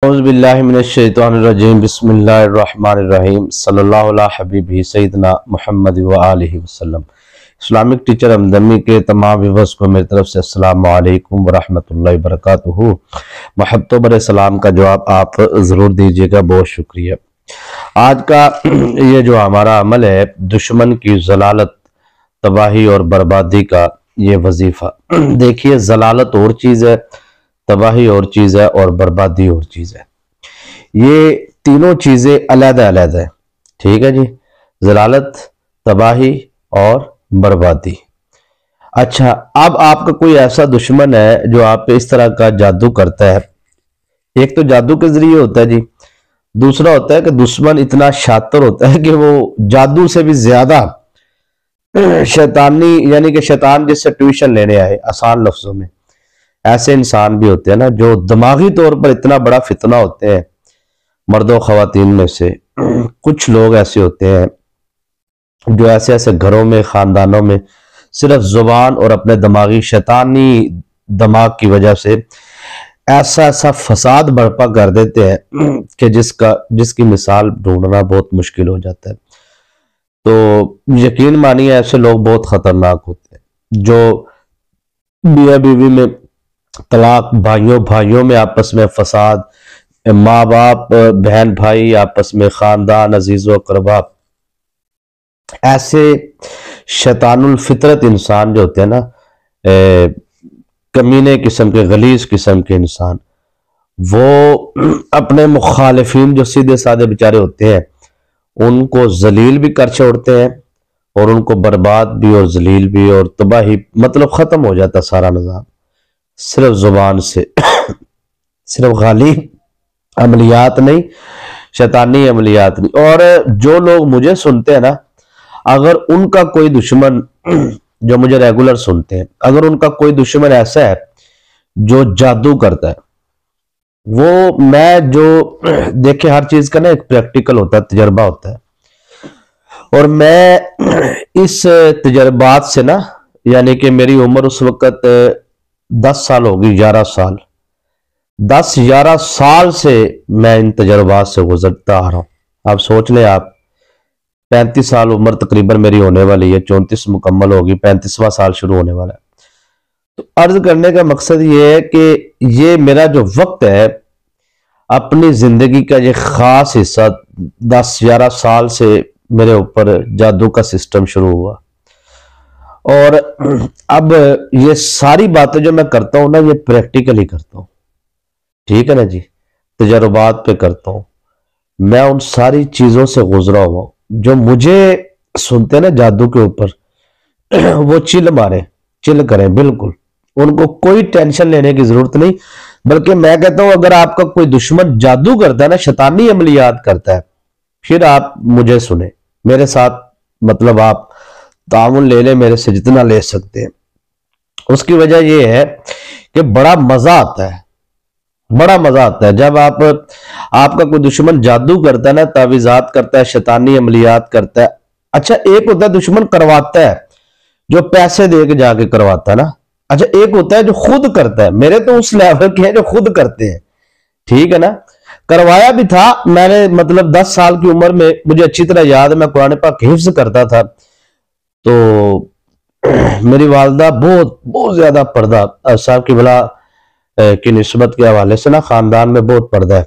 औज़ुबिल्लाहिमिनश्शैतानिर्रजीम बिस्मिल्लाहिर्रहमानिर्रहीम सल्लल्लाहु अला हबीबी सैयदना मुहम्मद व आलिहि वसल्लम। इस्लामिक टीचर हमदमी के तमाम व्यूअर्स को मेरी तरफ से अस्सलाम वालेकुम व रहमतुल्लाहि व बरकातुहू। महब्बत भरे सलाम का जवाब आप ज़रूर दीजिएगा, बहुत शुक्रिया। आज का ये जो हमारा अमल है, दुश्मन की जलालत, तबाही और बर्बादी का ये वजीफा। देखिए, जलालत और चीज़ है, तबाही और चीज़ है, और बर्बादी और चीज़ है। ये तीनों चीज़ें अलग-अलग है। ठीक है जी, जलालत, तबाही और बर्बादी। अच्छा, अब आपका कोई ऐसा दुश्मन है जो आप पे इस तरह का जादू करता है। एक तो जादू के जरिए होता है जी, दूसरा होता है कि दुश्मन इतना शातिर होता है कि वो जादू से भी ज्यादा शैतानी, यानी कि शैतान जिससे ट्यूशन लेने आए, आसान लफ्जों में। ऐसे इंसान भी होते हैं ना जो दिमागी तौर पर इतना बड़ा फितना होते हैं। मर्दों ख्वातीन में से कुछ लोग ऐसे होते हैं जो ऐसे ऐसे घरों में, खानदानों में सिर्फ जुबान और अपने दिमागी शैतानी दिमाग की वजह से ऐसा ऐसा फसाद बर्पा कर देते हैं कि जिसकी मिसाल ढूंढना बहुत मुश्किल हो जाता है। तो यकीन मानिए, ऐसे लोग बहुत खतरनाक होते हैं। जो मियां बीवी में तलाक, भाइयों भाइयों में आपस में फसाद, माँ बाप बहन भाई आपस में, खानदान अजीजों अकरबा, ऐसे शैतानुल फितरत इंसान जो होते हैं ना, कमीने किस्म के, गलीज किस्म के इंसान, वो अपने मुखालिफिन जो सीधे साधे बेचारे होते हैं उनको जलील भी कर छोड़ते हैं, और उनको बर्बाद भी और जलील भी और तबाही, मतलब खत्म हो जाता सारा निजाम सिर्फ जुबान से। सिर्फ गाली अमलियात नहीं, शैतानी अमलियात नहीं। और जो लोग मुझे सुनते हैं ना, अगर उनका कोई दुश्मन, जो मुझे रेगुलर सुनते हैं, अगर उनका कोई दुश्मन ऐसा है जो जादू करता है, वो मैं जो देखे, हर चीज का ना एक प्रैक्टिकल होता है, तजर्बा होता है। और मैं इस तजर्बात से ना, यानी कि मेरी उम्र उस वक्त 10 साल होगी, 11 साल, 10-11 साल से मैं इन तजर्बात से गुजरता आ रहा हूं। आप सोच लें, आप 35 साल उम्र तकरीबन मेरी होने वाली है, 34 मुकम्मल होगी, 35वां साल शुरू होने वाला है। तो अर्ज करने का मकसद ये है कि ये मेरा जो वक्त है, अपनी जिंदगी का ये खास हिस्सा, 10-11 साल से मेरे ऊपर जादू का सिस्टम शुरू हुआ। और अब ये सारी बातें जो मैं करता हूं ना, ये प्रैक्टिकली करता हूं। ठीक है ना जी, तजर्बात पे करता हूं। मैं उन सारी चीजों से गुजरा हुआ हूं। जो मुझे सुनते हैं ना जादू के ऊपर, वो चिल मारे, चिल करें, बिल्कुल उनको कोई टेंशन लेने की जरूरत नहीं। बल्कि मैं कहता हूं, अगर आपका कोई दुश्मन जादू करता है ना, शैतानी अमलियात करता है, फिर आप मुझे सुने, मेरे साथ मतलब आप तामुन ले ले मेरे से, जितना ले सकते हैं। उसकी वजह यह है कि बड़ा मजा आता है, बड़ा मजा आता है जब आपका कोई दुश्मन जादू करता है ना, तावीजात करता है, शैतानी अमलियात करता है। अच्छा, एक होता है दुश्मन करवाता है, जो पैसे दे के जाके करवाता है ना। अच्छा, एक होता है जो खुद करता है। मेरे तो उस लेवल के हैं जो खुद करते हैं। ठीक है ना, करवाया भी था मैंने, मतलब 10 साल की उम्र में, मुझे अच्छी तरह याद है, मैं कुरान पाक हिफ्ज करता था। तो मेरी वालदा बहुत बहुत ज्यादा पर्दा साहब की भला की निस्बत के हवाले से ना, खानदान में बहुत पर्दा है।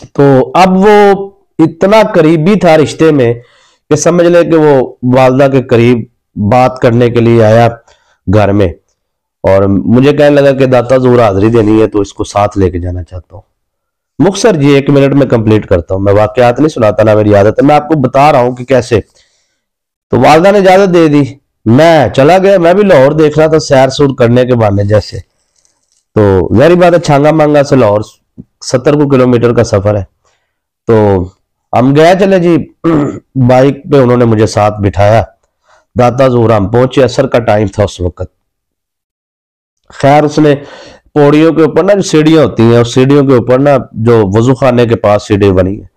तो अब वो इतना करीबी था रिश्ते में कि समझ ले कि वो वालदा के करीब बात करने के लिए आया घर में, और मुझे कहने लगा कि दाता ज़रूर हाजिरी देनी है, तो इसको साथ लेके जाना चाहता हूँ। मुख्तसर जी 1 मिनट में कंप्लीट करता हूँ, मैं वाकयात नहीं सुनाता ना, मेरी आदत है, मैं आपको बता रहा हूँ कि कैसे। तो वालदा ने इजाजत दे दी, मैं चला गया। मैं भी लाहौर देख रहा था, सैर सूर करने के बहाने जैसे। तो जाहिर बात है, छांगा मांगा से लाहौर 70 किलोमीटर का सफर है। तो हम गए, चले जी, बाइक पे उन्होंने मुझे साथ बिठाया। दाता ज़ोहर हम पहुंचे, असर का टाइम था उस वक्त। खैर, उसने पौड़ियों के ऊपर ना जो सीढ़ियां होती हैं, उस सीढ़ियों के ऊपर ना, जो वजू खाने के पास सीढ़ी बनी है,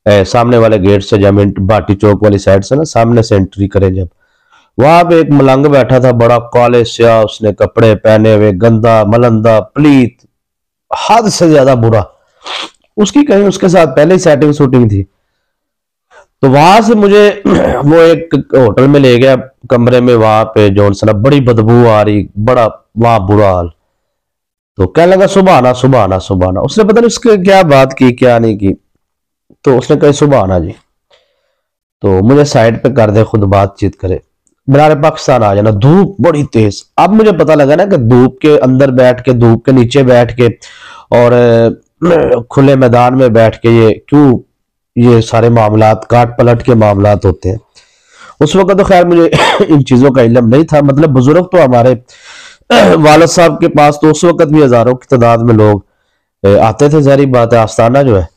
सामने वाले गेट से, जब भाटी चौक वाली साइड से ना सामने से एंट्री करें, जब वहां पे एक मलंग बैठा था, बड़ा काले स्याह, उसने कपड़े पहने हुए, गंदा मलंदा, प्लीत, हद से ज्यादा बुरा। उसकी कहीं उसके साथ पहले ही सेटिंग शूटिंग थी। तो वहां से मुझे वो एक होटल में ले गया कमरे में, वहां पे जॉनसन बड़ी बदबू आ रही, बड़ा वहां बुरा हाल। तो कहने लगा सुबह आना सुबह आना सुबह आना। उसने पता नहीं उसके क्या बात की क्या नहीं की, तो उसने कहा सुबह आना जी। तो मुझे साइड पे कर दे, खुद बातचीत करे, बराबर पाकिस्तान आ जाना। धूप बड़ी तेज। अब मुझे पता लगा ना कि धूप के अंदर बैठ के, धूप के नीचे बैठ के और खुले मैदान में बैठ के ये क्यों ये सारे मामलात काट पलट के मामलात होते हैं। उस वक्त तो खैर मुझे इन चीजों का इल्म नहीं था। मतलब बुजुर्ग तो हमारे वालिद साहब के पास तो उस वक्त भी हजारों की तादाद में लोग आते थे। जारी बात है, आस्थाना जो है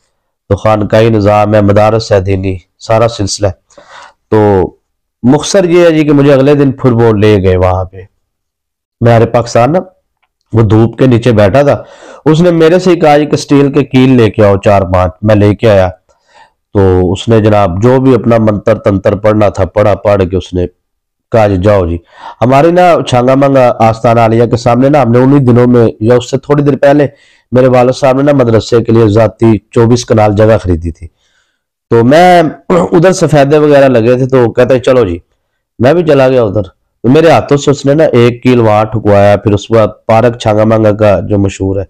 तो खानकाई निज़ाम है, मदारस है दीनी, सारा सिलसिला है। तो मुख्तसर ये है जी कि मुझे अगले दिन फिर वो ले गए वहां पे। मैं पाकिस्तान ना, वो धूप के नीचे बैठा था। उसने मेरे से ही कहा कि स्टील के कील लेके आओ 4-5। मैं लेके आया। तो उसने जनाब जो भी अपना मंत्र तंत्र पढ़ना था पढ़ा, पढ़ के उसने कहा जी जाओ जी। हमारी ना छांगामांगा आस्थाना आलिया के सामने ना, हमने उन्हीं दिनों में या उससे थोड़ी देर पहले मेरे वालिद साहब ने ना मदरसे के लिए जाती 24 कनाल जगह खरीदी थी। तो मैं उधर सफेदे वगैरह लगे थे, तो कहते चलो जी। मैं भी चला गया उधर। तो मेरे हाथों से उसने ना 1 कील वहां ठुकवाया। फिर उसके बाद पार्क छांगामांगा का जो मशहूर है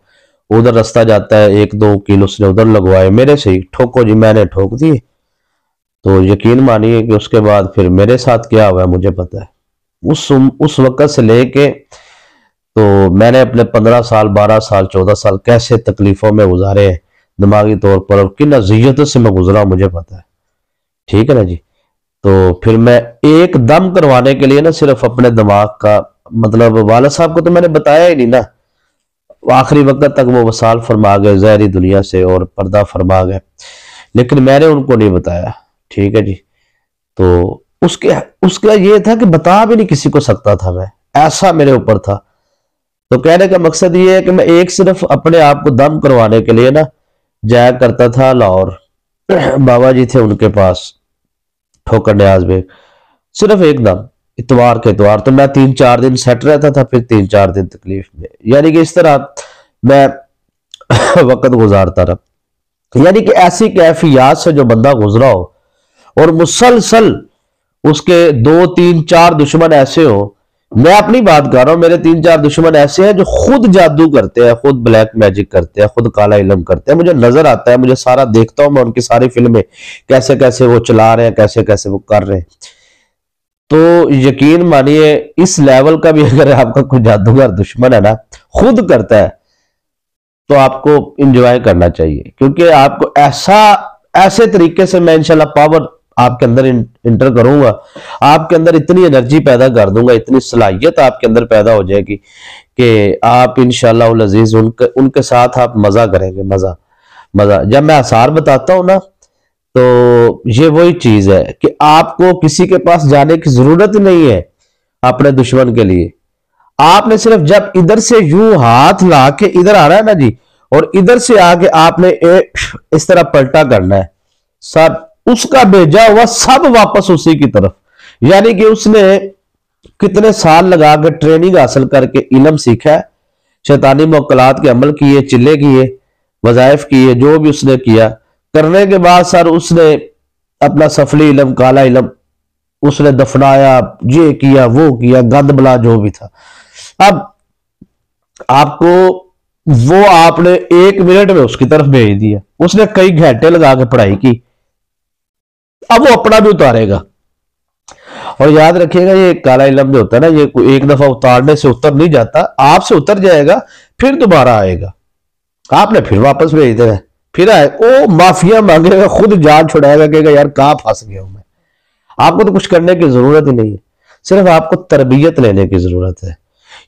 उधर रास्ता जाता है, 1-2 कील उसने उधर लगवाए मेरे से ही। ठोको जी, मैंने ठोक दिए। तो यकीन मानिए कि उसके बाद फिर मेरे साथ क्या हुआ है मुझे पता है। उस वक्त से लेके तो मैंने अपने 15 साल 12 साल 14 साल कैसे तकलीफों में गुजारे हैं दिमागी तौर पर, और किन अजियतों से मैं गुजरा मुझे पता है। ठीक है ना जी। तो फिर मैं एक दम करवाने के लिए ना सिर्फ अपने दिमाग का, मतलब वाला साहब को तो मैंने बताया ही नहीं ना। आखिरी वक्त तक वो वसाल फरमा गए जहरी दुनिया से और पर्दा फरमा गए, लेकिन मैंने उनको नहीं बताया। ठीक है जी। तो उसके उसका ये था कि बता भी नहीं किसी को सकता था मैं, ऐसा मेरे ऊपर था। तो कहने का मकसद ये है कि मैं एक सिर्फ अपने आप को दम करवाने के लिए ना जाया करता था लाहौर। बाबा जी थे उनके पास, ठोकर न्याज बेग। सिर्फ एक दम इतवार के इतवार तो मैं 3-4 दिन सेट रहता था, फिर 3-4 दिन तकलीफ में। यानी कि इस तरह मैं वक्त गुजारता रहा। यानी कि ऐसी कैफियत से जो बंदा गुजरा हो और मुसलसल उसके 2-3-4 दुश्मन ऐसे हो। मैं अपनी बात कर रहा हूं, मेरे 3-4 दुश्मन ऐसे हैं जो खुद जादू करते हैं, खुद ब्लैक मैजिक करते हैं, खुद काला इलम करते हैं। मुझे नजर आता है, मुझे सारा देखता हूं मैं उनकी सारी फिल्में, कैसे कैसे वो चला रहे हैं, कैसे कैसे वो कर रहे हैं। तो यकीन मानिए इस लेवल का भी अगर आपका कोई जादूगर दुश्मन है ना, खुद करता है, तो आपको इंजॉय करना चाहिए। क्योंकि आपको ऐसे तरीके से मैं इंशाल्लाह पावर आपके अंदर इंटर करूंगा, आपके अंदर इतनी एनर्जी पैदा कर दूंगा, इतनी सलाहियत आपके अंदर पैदा हो जाएगी कि आप इंशाल्लाह उल अजीज उनके साथ आप मजा करेंगे। मजा मजा। जब मैं आसार बताता हूं ना, तो ये वही चीज है कि आपको किसी के पास जाने की जरूरत नहीं है अपने दुश्मन के लिए। आपने सिर्फ जब इधर से यूं हाथ ला के इधर आ रहा है ना जी, और इधर से आके आपने इस तरह पलटा करना है, सब उसका भेजा हुआ सब वापस उसी की तरफ। यानी कि उसने कितने साल लगा के ट्रेनिंग हासिल करके इल्म सीखा है, शैतानी मुक्कलात के अमल किए, चिल्ले किए, वजायफ किए, जो भी उसने किया, करने के बाद सर उसने अपना सफली इल्म काला इल्म उसने दफनाया, ये किया वो किया, गंद बला जो भी था। अब आपको वो आपने 1 मिनट में उसकी तरफ भेज दिया, उसने कई घंटे लगा के पढ़ाई की, अब वो अपना भी उतारेगा। और याद रखिएगा ये काला इल्म जो होता है ना, ये एक दफा उतारने से उतर नहीं जाता, आपसे उतर जाएगा फिर दोबारा आएगा, आपने फिर वापस भेज देना, फिर आए वो माफिया मांगेगा, खुद जान छुड़ाएगा, कहेगा यार कहां फंस गया हूं मैं। आपको तो कुछ करने की जरूरत ही नहीं है, सिर्फ आपको तरबियत लेने की जरूरत है।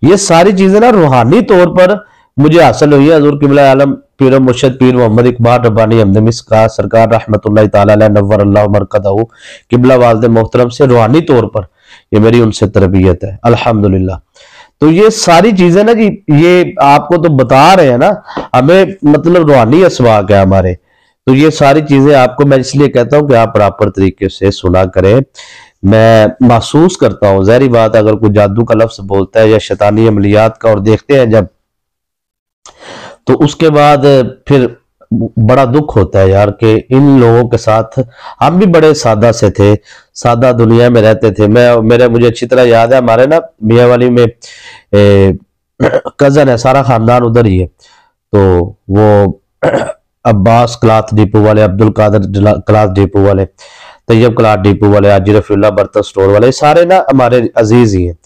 ये सारी चीजें ना रूहानी तौर पर मुझे हासिल हुई है हजूर किबला आलम पीर मुर्शिद पीर मोहम्मद इकबाल रब्बानी हमदमिस का सरकार रहमतुल्लाह ताला अलैह नव्वर अल्लाह मरकदहू किबला वालिद मोहतरम से रूहानी तौर पर ये मेरी उनसे तरबियत है अल्हम्दुलिल्लाह। तो ये सारी चीजें ना जी, ये आपको तो बता रहे हैं ना, हमें मतलब रूहानी असवाक है हमारे। तो ये सारी चीजें आपको मैं इसलिए कहता हूं कि आप प्रॉपर तरीके से सुना करें। मैं महसूस करता हूं, जहरी बात अगर कोई जादू का लफ्ज बोलता है या शैतानी अमलियात का और देखते हैं जब, तो उसके बाद फिर बड़ा दुख होता है यार कि इन लोगों के साथ हम भी बड़े सादा से थे, सादा दुनिया में रहते थे। मुझे अच्छी तरह याद है, हमारे ना मियाँ वाली में कजन है, सारा खानदान उधर ही है। तो वो अब्बास क्लॉथ डिपो वाले, अब्दुल कादर क्लॉथ डिपो वाले, तैयब क्लॉथ डिपो वाले, हाजी रफीउल्लाह बर्तन स्टोर वाले, सारे ना हमारे अजीज ही हैं।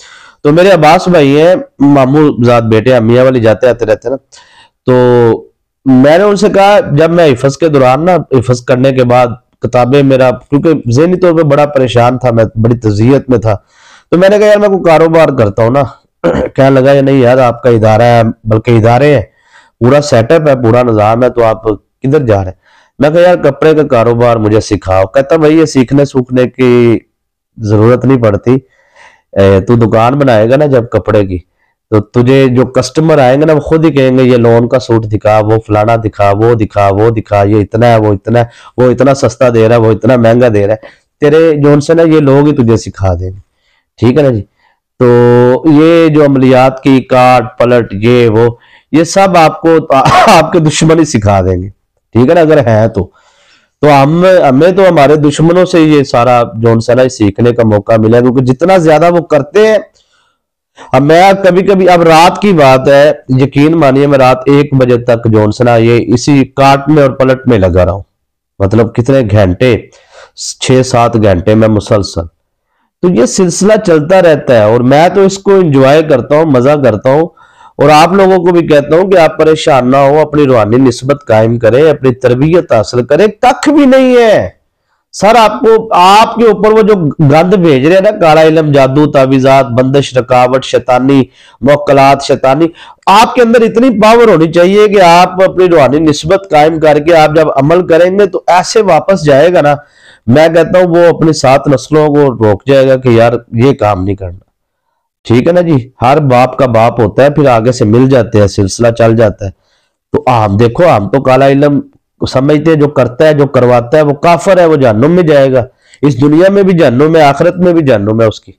तो मेरे अब्बास भाई हैं, मामू जात बेटे, मियाँ वाली जाते आते रहते ना। तो मैंने उनसे कहा, जब मैं हिफज के दौरान ना, हिफज करने के बाद किताबें, मेरा क्योंकि ज़हनी तौर पे बड़ा परेशान था, मैं बड़ी तज़ियत में था, तो मैंने कहा यार मैं कोई कारोबार करता हूँ ना। कहने लगा ये नहीं यार, आपका इदारा है, बल्कि इदारे है, पूरा सेटअप है, पूरा निज़ाम है, तो आप किधर जा रहे हैं। मैं कहा यार कपड़े का कारोबार मुझे सिखाओ। कहता भाई ये सीखने सूखने की जरूरत नहीं पड़ती, तू दुकान बनाएगा ना जब कपड़े की, तो तुझे जो कस्टमर आएंगे ना वो खुद ही कहेंगे ये लोन का सूट दिखा, वो फलाना दिखा, वो दिखा, वो दिखा, ये इतना है, वो इतना है, वो इतना सस्ता दे रहा है, वो इतना महंगा दे रहा है। तेरे जोन से ना ये लोग ही तुझे सिखा देंगे, ठीक है ना जी। तो ये जो अमलियात की काट पलट, ये सब आपको आपके दुश्मन ही सिखा देंगे, ठीक है ना, अगर है तो हमें तो हमारे दुश्मनों से ये सारा जोन सा ना सीखने का मौका मिला, क्योंकि जितना ज्यादा वो करते हैं। अब मैं कभी कभी, अब रात की बात है, यकीन मानिए मैं रात 1 बजे तक जोन सना ये इसी काट में और पलट में लगा रहा हूं, मतलब कितने घंटे, 6-7 घंटे में मुसलसल। तो ये सिलसिला चलता रहता है और मैं तो इसको एंजॉय करता हूँ, मजा करता हूँ। और आप लोगों को भी कहता हूं कि आप परेशान ना हो, अपनी रूहानी निस्बत कायम करें, अपनी तरबियत हासिल करें। कख भी नहीं है सर, आपको आपके ऊपर वो जो गंद भेज रहे हैं ना, काला इल्म, जादू, तावीजात, बंदिश, रकावट, शैतानी मौक्कलात, शैतानी, आपके अंदर इतनी पावर होनी चाहिए कि आप अपनी रूहानी निस्बत कायम करके आप जब अमल करेंगे तो ऐसे वापस जाएगा ना, मैं कहता हूं वो अपनी 7 नस्लों को रोक जाएगा कि यार ये काम नहीं करना, ठीक है ना जी। हर बाप का बाप होता है, फिर आगे से मिल जाते हैं, सिलसिला चल जाता है। तो हम देखो, हम तो काला इल्म समझते हैं, जो करता है, जो करवाता है वो काफर है, वो जहन्नुम में जाएगा, इस दुनिया में भी जहन्नुम है, आखिरत में भी जहन्नुम है उसकी,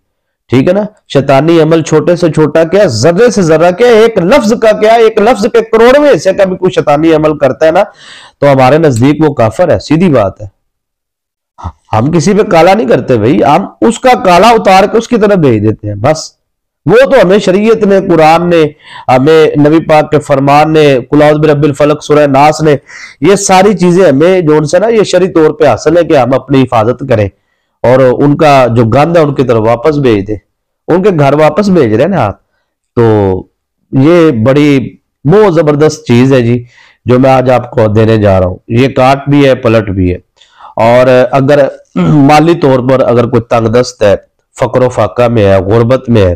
ठीक है ना। शैतानी अमल छोटे से छोटा क्या, जर्रे से जर्रा क्या, एक लफ्ज का क्या, एक लफ्ज के करोड़वें हिस्से का भी कोई शैतानी अमल करता है ना, तो हमारे नजदीक वो काफर है, सीधी बात है। हम किसी पे काला नहीं करते भाई, हम उसका काला उतार के उसकी तरफ भेज देते हैं बस। वो तो हमें शरीयत ने, कुरान ने, हमें नबी पाक के फरमान ने, कुल औज़ु बिरब्बिल फलक, सूरह नास ने, ये सारी चीजें हमें जो उनसे ना ये शरई तौर पे हासिल है कि हम अपनी हिफाजत करें और उनका जो गंद है उनकी तरफ वापस भेज दें, उनके घर वापस भेज रहे हैं ना आप। तो ये बड़ी बहुत जबरदस्त चीज है जी, जो मैं आज आपको देने जा रहा हूं। ये काट भी है, पलट भी है। और अगर माली तौर पर अगर कोई तंगदस्त है, फकरो फाका में है, गुर्बत में है,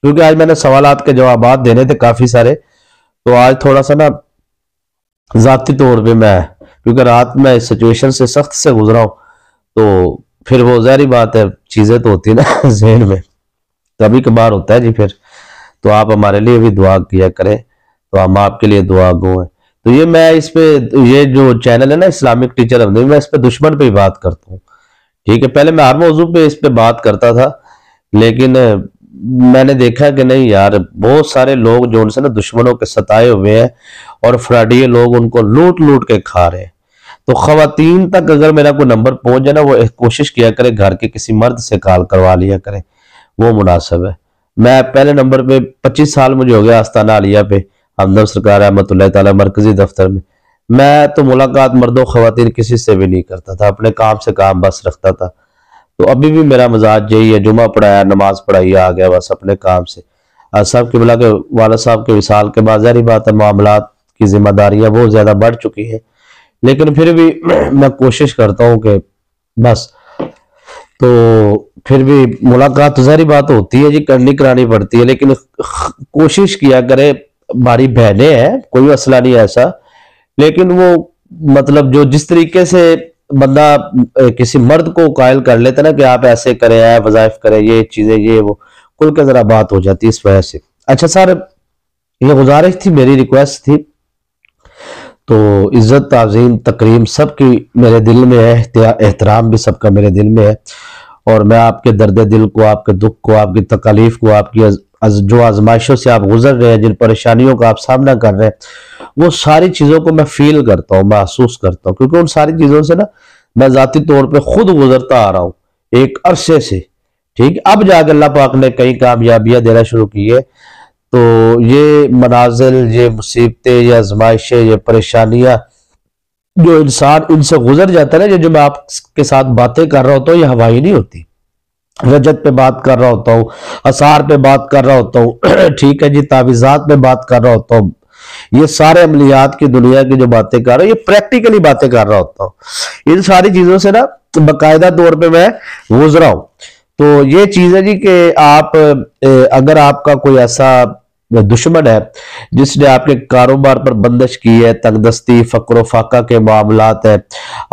क्योंकि आज मैंने सवालात के जवाब देने थे काफी सारे, तो आज थोड़ा सा ना जाती तौर पे मैं, क्योंकि रात में इस सिचुएशन से सख्त से गुजरा हूं, तो फिर वो ज़ाहिर बात है, चीजें तो होती है ना जहन में, कभी कभार होता है जी। फिर तो आप हमारे लिए भी दुआ किया करें, तो हम आपके लिए दुआ गो हैं। तो ये मैं इस पे, ये जो चैनल है ना इस्लामिक टीचर हमने, मैं इस पे दुश्मन पे ही बात करता हूँ, ठीक है। पहले मैं हर मौजू पे इस पे बात करता था, लेकिन मैंने देखा कि नहीं यार, बहुत सारे लोग जो उनसे ना दुश्मनों के सताए हुए हैं और फ्रॉडिये लोग उनको लूट लूट के खा रहे हैं। तो खवातीन तक अगर मेरा कोई नंबर पहुंच जाए ना, वो कोशिश किया करे घर के किसी मर्द से कॉल करवा लिया करे, वो मुनासिब है। मैं पहले नंबर पे 25 साल मुझे हो गया आस्ताना आलिया पे, हमदम सरकार रहमतुल्लाह ताला मरकजी दफ्तर में। मैं तो मुलाकात मर्दों खवातीन किसी से भी नहीं करता था, अपने काम से काम बस रखता था। तो अभी भी मेरा मजाज यही है, जुमा पढ़ाया, नमाज पढ़ाई, आ गया बस अपने काम से। साहब किबला के वाला साहब के विसाल के बाद ज़ाहिर बात है मामलात की जिम्मेदारियां बहुत ज्यादा बढ़ चुकी है, लेकिन फिर भी मैं कोशिश करता हूँ कि बस, तो फिर भी मुलाकात तो ज़ाहिर बात होती है जी, करनी करानी पड़ती है, लेकिन कोशिश किया करे। हमारी बहनें हैं, कोई मसला नहीं है ऐसा, लेकिन वो मतलब जो जिस तरीके से बंदा किसी मर्द को कायल कर लेता ना कि आप ऐसे करें, है वजाइफ करें, ये चीजें, ये वो, कुल के जरा बात हो जाती है इस वजह से। अच्छा सर, ये गुजारिश थी, मेरी रिक्वेस्ट थी, तो इज्जत, ताज़ीम, तकरीम सबकी मेरे दिल में है, एहतराम भी सबका मेरे दिल में है, और मैं आपके दर्द दिल को, आपके दुख को, आपकी तकलीफ को, आपकी जो आजमाइशों से आप गुजर रहे हैं, जिन परेशानियों का आप सामना कर रहे हैं, वो सारी चीजों को मैं फील करता हूँ, महसूस करता हूँ, क्योंकि उन सारी चीजों से ना मैं जाती तौर पे खुद गुजरता आ रहा हूँ एक अरसे से। ठीक, अब जाकर अल्लाह पाक ने कई कामयाबियां देना शुरू की है। तो ये मनाजिल, ये मुसीबतें, ये आजमाइशें, ये परेशानियां जो इंसान इनसे गुजर जाता है ना, जो मैं आपके साथ बातें कर रहा होता हूँ, ये हवाई नहीं होती। रजत पे बात कर रहा होता हूँ, असार पे बात कर रहा होता हूँ ठीक है जी, तावीज़ात पे बात कर रहा होता हूँ, ये सारे अमलियात की दुनिया की जो बातें कर रहा हूँ, ये प्रैक्टिकली बातें कर रहा होता हूँ। इन सारी चीजों से ना बाकायदा तौर पे मैं गुजरा हूं। तो ये चीज है जी कि आप अगर आपका कोई ऐसा दुश्मन है जिसने आपके कारोबार पर बंदिश की है, तंगदस्ती, फक्र फाका के मामलात है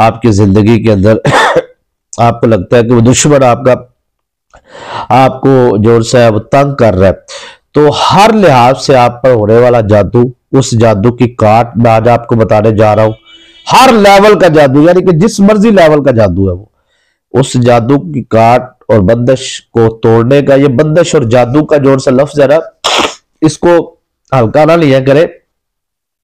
आपकी जिंदगी के अंदर आपको लगता है कि वो दुश्मन आपको जोर से अब तंग कर रहा है, तो हर लिहाज से आप पर होने वाला जादू, उस जादू की काट मैं आज आपको बताने जा रहा हूं। हर लेवल का जादू, यानी कि जिस मर्जी लेवल का जादू है वो, उस जादू की काट और बंदिश को तोड़ने का, ये बंदिश और जादू का जोर से लफ्ज है ना, इसको हल्का ना लिया करे।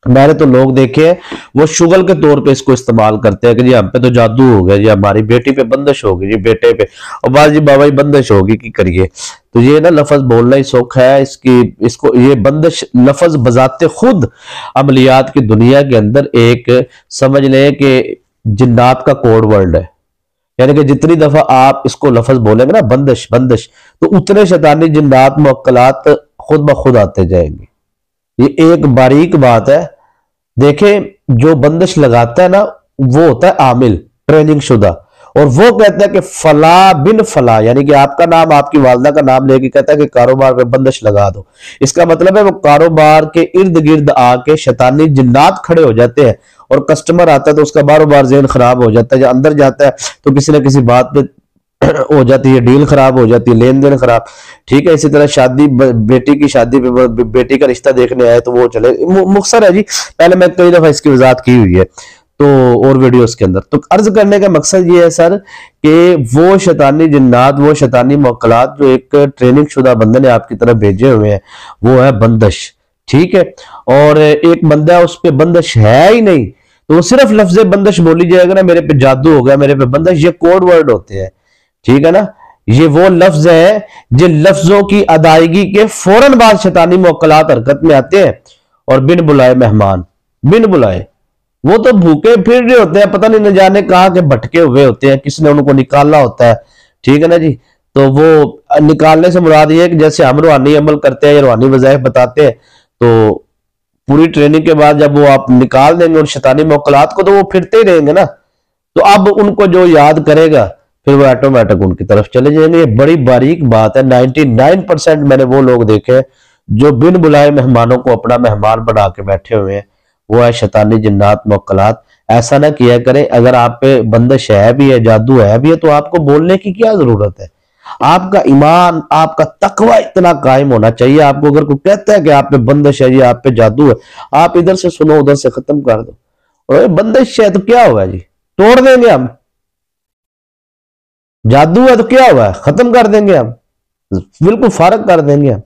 मैंने तो लोग देखे हैं वो शुगल के तौर पे इसको इस्तेमाल करते हैं कि जी हम पे तो जादू हो गया जी, हमारी बेटी पे बंदिश होगी जी, बेटे पे, और बात जी बाबा जी बंदिश होगी कि करिए। तो ये ना लफज बोलना ही सौख है, इसको ये बंदिश लफज बजाते खुद अमलियात की दुनिया के अंदर एक समझ लें कि जिन्नात का कोड वर्ड है। यानी कि जितनी दफा आप इसको लफज बोलेंगे ना बंदिश बंदिश, तो उतने शैतानी जिन्नात मुअक्कलात खुद ब खुद आते जाएंगे। ये एक बारीक बात है। देखें, जो बंदिश लगाता है ना वो होता है आमिल, ट्रेनिंग शुदा, और वो कहता है कि फला बिन फला, यानी कि आपका नाम, आपकी वालदा का नाम लेके कहता है कि कारोबार पे बंदिश लगा दो। इसका मतलब है वो कारोबार के इर्द गिर्द आके शैतानी जिन्नात खड़े हो जाते हैं, और कस्टमर आता है तो उसका बार बार ज़हन खराब हो जाता है, जब अंदर जाता है तो किसी न किसी बात पे हो जाती है, डील खराब हो जाती है, लेन देन खराब। ठीक है, इसी तरह शादी, बेटी की शादी पे बेटी का रिश्ता देखने आए तो वो चले, मुख्तसर है जी, पहले मैं कई दफा इसकी वजाहत की हुई है तो और वीडियोस के अंदर। तो अर्ज करने का मकसद ये है सर कि वो शैतानी जिन्नात, वो शैतानी मुअक्कलात जो एक ट्रेनिंग शुदा बंदे ने आपकी तरफ भेजे हुए हैं, वो है बंदिश। ठीक है, और एक बंदा उस पर बंदिश है ही नहीं, तो वो सिर्फ लफ्ज बंदिश बोली जाएगा ना, मेरे पे जादू हो गया, मेरे पे बंदिश, ये कोड वर्ड होते हैं। ठीक है ना, ये वो लफ्ज है जिन लफ्जों की अदायगी के फौरन बाद शैतानी मुअक्कलात हरकत में आते हैं, और बिन बुलाए मेहमान, बिन बुलाए वो तो भूखे फिर रहे होते हैं, पता नहीं न जाने कहां के भटके हुए होते हैं, किसने उनको निकालना होता है। ठीक है ना जी, तो वो निकालने से मुराद ये है कि जैसे हम रूहानी अमल करते हैं या रूहानी वज़ाइफ बताते हैं, तो पूरी ट्रेनिंग के बाद जब वो आप निकाल देंगे उन शैतानी मुअक्कलात को, तो वो फिरते ही रहेंगे ना, तो अब उनको जो याद करेगा फिर वो ऑटोमेटिक उनकी तरफ चले जाएंगे। ये बड़ी बारीक बात है। 99% मैंने वो लोग देखे जो बिन बुलाए मेहमानों को अपना मेहमान बना के बैठे हुए हैं, वो है शैतानी जिन्नात मुअक्कलात। ऐसा ना किया करें। अगर आप पे बंदिश है भी है, जादू है भी है, तो आपको बोलने की क्या जरूरत है। आपका ईमान, आपका तकवा इतना कायम होना चाहिए। आपको अगर कोई कहता है कि आप पे बंदिश है जी, आप पे जादू है, आप इधर से सुनो उधर से खत्म कर दो। और बंदिश है तो क्या हुआ जी, तोड़ देंगे हम। जादू है तो क्या हुआ, खत्म कर देंगे हम, बिल्कुल फारग कर देंगे हम।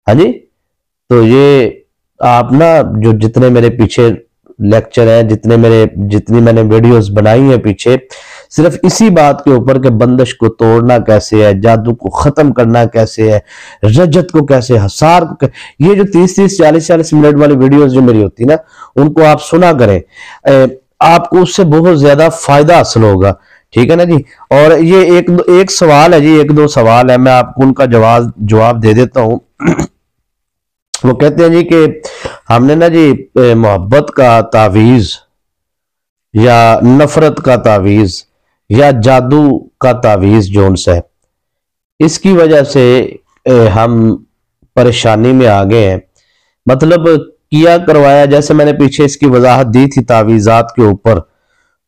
हाँ जी, तो ये आप ना जो जितने मेरे पीछे लेक्चर हैं, जितनी मैंने वीडियोस बनाई हैं पीछे, सिर्फ इसी बात के ऊपर कि बंदिश को तोड़ना कैसे है, जादू को खत्म करना कैसे है, रजत को कैसे, हसार को ये जो 30-30, 40-40 मिनट वाली वीडियोस जो मेरी होती है ना, उनको आप सुना करें, आपको उससे बहुत ज्यादा फायदा हासिल होगा। ठीक है ना जी। और ये एक सवाल है जी, 1-2 सवाल है, मैं आपको उनका जवाब दे देता हूं। वो कहते हैं जी कि हमने ना जी मोहब्बत का तावीज या नफरत का तावीज या जादू का तावीज जो उनसे है, इसकी वजह से हम परेशानी में आ गए हैं। मतलब किया करवाया, जैसे मैंने पीछे इसकी वजाहत दी थी तावीज़ात के ऊपर,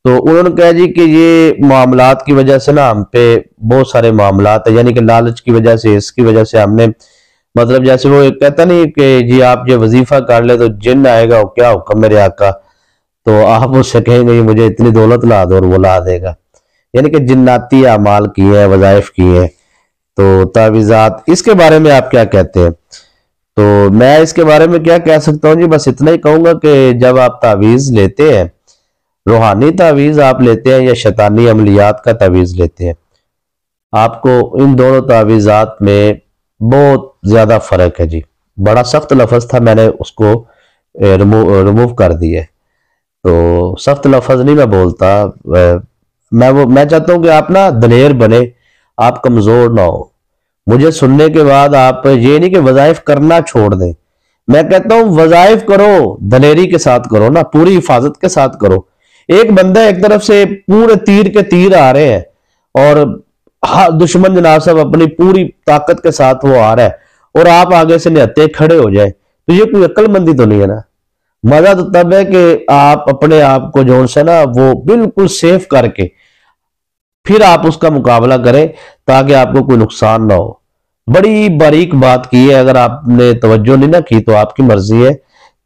तो उन्होंने कहा जी कि ये मामलात की वजह से ना हम पे बहुत सारे मामलात है, यानी कि लालच की वजह से, इसकी वजह से हमने, मतलब जैसे वो एक कहता नहीं कि जी आप ये वजीफा कर ले तो जिन्न आएगा, क्या हुक्म मेरे आका, तो आप उससे कहेंगे मुझे इतनी दौलत ला दो और वो ला देगा। यानी कि जिन्नाती अमाल किए हैं, वज़ाइफ किए हैं। तो तावीज़ात, इसके बारे में आप क्या कहते हैं? तो मैं इसके बारे में क्या कह सकता हूँ जी, बस इतना ही कहूंगा कि जब आप तावीज़ लेते हैं, रूहानी तावीज़ आप लेते हैं या शैतानी अमलियात का तावीज़ लेते हैं, आपको इन दोनों तावीज़ात में बहुत ज़्यादा फ़र्क है जी। बड़ा सख्त लफ्ज़ था, मैंने उसको रिमूव कर दिया। तो सख्त लफ्ज़ नहीं मैं बोलता, मैं चाहता हूँ कि आप ना दलेर बने, आप कमज़ोर ना हो। मुझे सुनने के बाद आप ये नहीं कि वज़ाइफ करना छोड़ दें। मैं कहता हूँ वज़ाइफ करो, दलेरी के साथ करो ना, पूरी हिफाजत के साथ करो। एक बंदा एक तरफ से पूरे तीर के तीर आ रहे हैं और दुश्मन जनाब साहब अपनी पूरी ताकत के साथ वो आ रहा है और आप आगे से निहत्ते खड़े हो जाए, तो ये कोई अक्लमंदी तो नहीं है ना। मजा तो तब है कि आप अपने आप को जो है ना वो बिल्कुल सेफ करके फिर आप उसका मुकाबला करें ताकि आपको कोई नुकसान ना हो। बड़ी बारीक बात की है, अगर आपने तवज्जो नहीं ना की तो आपकी मर्जी है,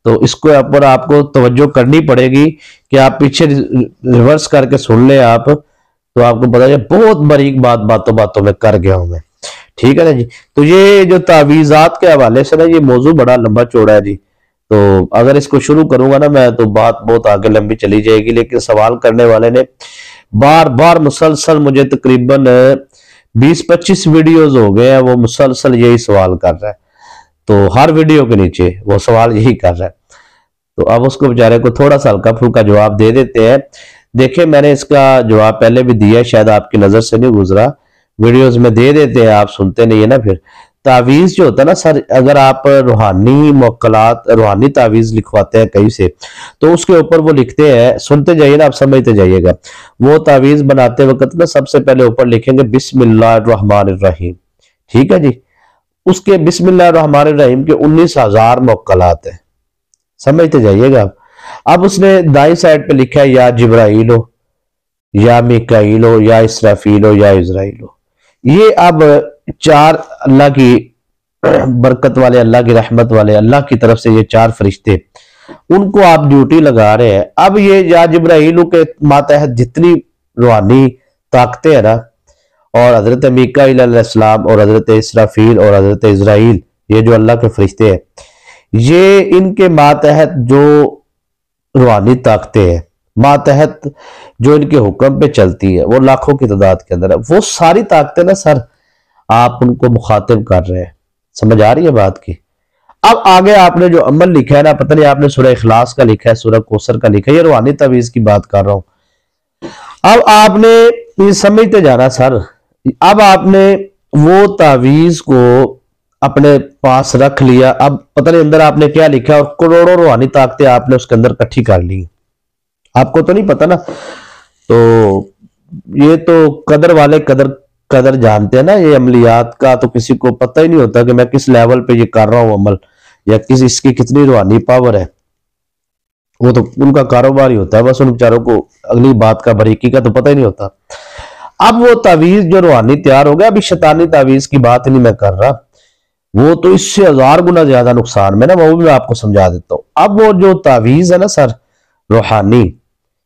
तो इसको ऊपर आपको तवज्जो करनी पड़ेगी कि आप पीछे रिवर्स करके सुन ले आप, तो आपको पता है बहुत बारीक बात बातों बातों में कर गया हूं मैं। ठीक है ना जी। तो ये जो तावीज़ात के हवाले से ना ये मौजू बड़ा लंबा चौड़ा है जी, तो अगर इसको शुरू करूंगा ना मैं तो बात बहुत आगे लंबी चली जाएगी। लेकिन सवाल करने वाले ने बार बार मुसलसल, मुझे तकरीबन 20-25 वीडियोस हो गए हैं, वो मुसलसल यही सवाल कर रहा है, तो हर वीडियो के नीचे वो सवाल यही कर रहा है। तो अब उसको बेचारे को थोड़ा सा हल्का फुल्का जवाब दे देते हैं। देखिए मैंने इसका जवाब पहले भी दिया है, शायद आपकी नजर से नहीं गुजरा, वीडियोस में दे देते हैं, आप सुनते नहीं है ना। फिर तावीज जो होता है ना सर, अगर आप रूहानी मुवक्कलात, रूहानी तावीज लिखवाते हैं कहीं से, तो उसके ऊपर वो लिखते हैं, सुनते जाइए ना, आप समझते जाइएगा। वो तावीज बनाते वक्त ना सबसे पहले ऊपर लिखेंगे बिस्मिल्लाहिर्रहमानिर्रहीम। ठीक है जी। उसके बिस्मिल्लाहिर्रहमानिर्रहीम के 19,000 मुवक्कलात है, समझते जाइएगा आप। अब उसने दाई साइड पे लिखा है या जिब्राइल हो, या मिकाइल हो, या इसराफील हो, या इजराइल हो। ये अब 4 अल्लाह की बरकत वाले, अल्लाह की रहमत वाले, अल्लाह की तरफ से ये 4 फरिश्ते, उनको आप ड्यूटी लगा रहे हैं। अब ये या जिब्राइल के मातहत जितनी रूहानी ताकतें है ना, और हजरत मिकाइल अलैहिस्सलाम और हजरत इसराफील और हजरत इजराइल, ये जो अल्लाह के फरिश्ते हैं, ये इनके मातहत जो रूहानी ताकतें हैं, मातहत जो इनके हुक्म पे चलती है, वो लाखों की तादाद के अंदर है। वो सारी ताकतें ना सर, आप उनको मुखातिब कर रहे हैं। समझ आ रही है बात की? अब आगे आपने जो अमल लिखा है ना, पता नहीं आपने सूरह इखलास का लिखा है, सूरह कौसर का लिखा है, ये रूहानी तावीज की बात कर रहा हूं। अब आपने ये समझते जाना सर। अब आपने वो तावीज को अपने पास रख लिया, अब पता नहीं अंदर आपने क्या लिखा है, और करोड़ों रूहानी ताकतें आपने उसके अंदर इकट्ठी कर ली। आपको तो नहीं पता ना, तो ये तो कदर वाले कदर जानते हैं ना। ये अमलियात का तो किसी को पता ही नहीं होता कि मैं किस लेवल पे ये कर रहा हूं अमल, या किस इसकी कितनी रूहानी पावर है। वो तो उनका कारोबार ही होता है, बस उन बेचारों को अगली बात का बारीकी का तो पता ही नहीं होता। अब वो तावीज जो रूहानी तैयार हो गया, अभी शैतानी तावीज की बात नहीं मैं कर रहा, वो तो इससे 1000 गुना ज्यादा नुकसान में ना, वो भी मैं आपको समझा देता हूँ। अब वो जो तावीज है ना सर रूहानी,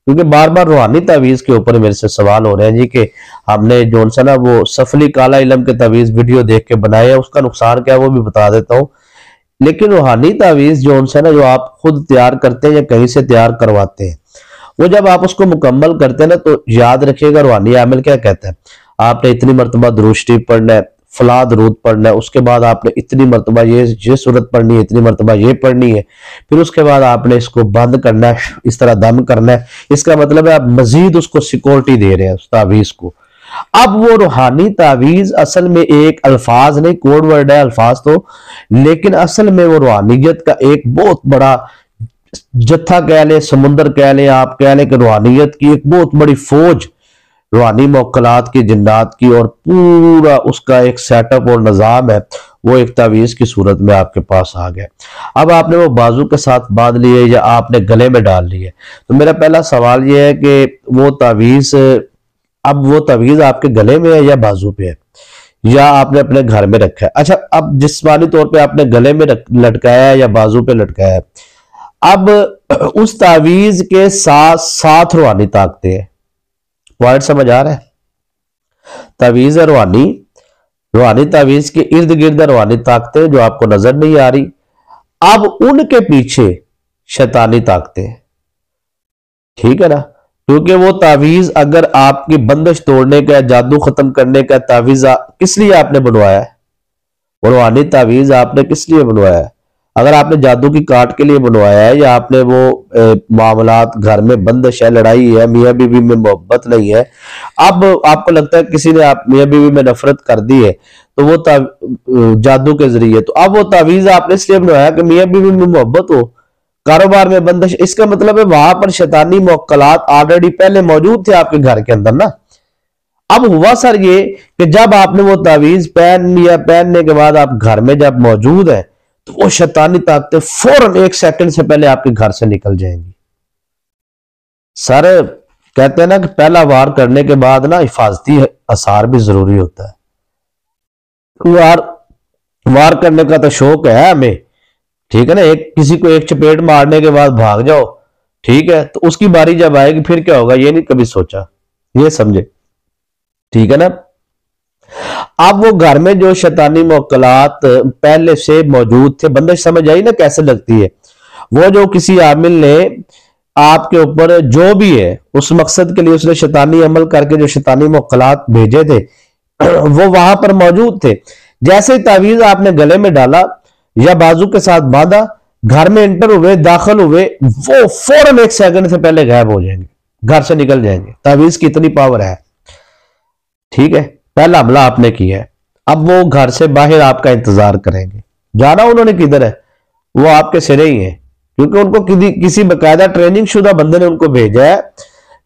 क्योंकि बार बार रूहानी तावीज के ऊपर मेरे से सवाल हो रहे हैं जी कि हमने जो सा ना वो सफली काला इलम के तावीज वीडियो देख के बनाए है, उसका नुकसान क्या है वो भी बता देता हूँ। लेकिन रूहानी तावीज जो सा ना, जो आप खुद तैयार करते हैं या कहीं से तैयार करवाते हैं, वो जब आप उसको मुकम्मल करते हैं ना, तो याद रखिएगा रूहानी आमिल क्या कहता है, आपने इतनी मरतबा दुरूद शरीफ पढ़ना है, फला दरूद पढ़ना है, उसके बाद आपने इतनी मरतबा ये सूरत पढ़नी है, इतनी मरतबा ये पढ़नी है, फिर उसके बाद आपने इसको बंद करना है, इस तरह दम करना है। इसका मतलब है आप मजीद उसको सिक्योरिटी दे रहे हैं उस तावीज को। अब वो रूहानी तावीज असल में एक अल्फाज नहीं, कोड वर्ड है अल्फाज तो, लेकिन असल में वो रूहानियत का एक बहुत बड़ा जत्था कह लें, समुंदर कह लें, आप कह लें कि रूहानियत की एक बहुत बड़ी फौज, रूहानी मुवक्कलात की, जिन्नात की, और पूरा उसका एक सेटअप और निज़ाम है, वो एक तावीज की सूरत में आपके पास आ गया। अब आपने वो बाजू के साथ बांध लिए या आपने गले में डाल लिए, तो मेरा पहला सवाल ये है कि वो तावीज, अब वो तावीज आपके गले में है या बाजू पे है, या आपने अपने घर में रखा है? अच्छा, अब जिस्मानी तौर पे आपने गले में लटकाया है या बाजू पे लटकाया है। अब उस तावीज के साथ साथ रूहानी ताकतें हैं। पॉइंट समझ आ रहा है? तावीज है रूहानी, रूहानी तावीज के इर्द गिर्द रूहानी ताकतें जो आपको नजर नहीं आ रही, अब उनके पीछे शैतानी ताकतें। ठीक है ना, क्योंकि वो तावीज अगर आपकी बंदिश तोड़ने का, जादू खत्म करने का तावीज किस लिए आपने बनवाया है? वो रूहानी तावीज आपने किस लिए बनवाया है? अगर आपने जादू की काट के लिए बनवाया है, या आपने वो मामलात घर में बंदिश है, लड़ाई है, मियाँ बीवी में मोहब्बत नहीं है, अब आपको लगता है किसी ने आप मियाँ बीवी में नफरत कर दी है, तो वो जादू के जरिए, तो अब वो तावीज आपने इसलिए बनवाया कि मियाँ बीवी में मोहब्बत हो, कारोबार में बंदिश। इसका मतलब है वहां पर शैतानी मुवक्कलात ऑलरेडी पहले मौजूद थे आपके घर के अंदर ना। अब हुआ सर ये कि जब आपने वो तावीज पहन लिया, पहनने के बाद आप घर में जब मौजूद है, तो वो शैतानी ताकतें फौरन 1 सेकंड से पहले आपके घर से निकल जाएंगी। सर कहते हैं ना कि पहला वार करने के बाद ना हिफाजती आसार भी जरूरी होता है। वार करने का तो शौक है हमें, ठीक है ना, किसी को एक चपेट मारने के बाद भाग जाओ, ठीक है, तो उसकी बारी जब आएगी फिर क्या होगा ये नहीं कभी सोचा, ये समझे, ठीक है ना। अब वो घर में जो शैतानी मुवक्कलात पहले से मौजूद थे, बंदिश समझ आई ना कैसे लगती है। वो जो किसी आमिल ने आपके ऊपर जो भी है उस मकसद के लिए उसने शैतानी अमल करके जो शैतानी मुवक्कलात भेजे थे वो वहां पर मौजूद थे। जैसे ही तावीज आपने गले में डाला या बाजू के साथ बांधा, घर में एंटर हुए, दाखिल हुए, वो फौरन 1 सेकंड से पहले गायब हो जाएंगे, घर से निकल जाएंगे। तावीज की इतनी पावर है, ठीक है। पहला हमला आपने किया है, अब वो घर से बाहर आपका इंतजार करेंगे। जाना उन्होंने किधर है, वो आपके सिरे ही है, क्योंकि उनको किसी बकायदा ट्रेनिंग शुदा बंदे ने उनको भेजा है,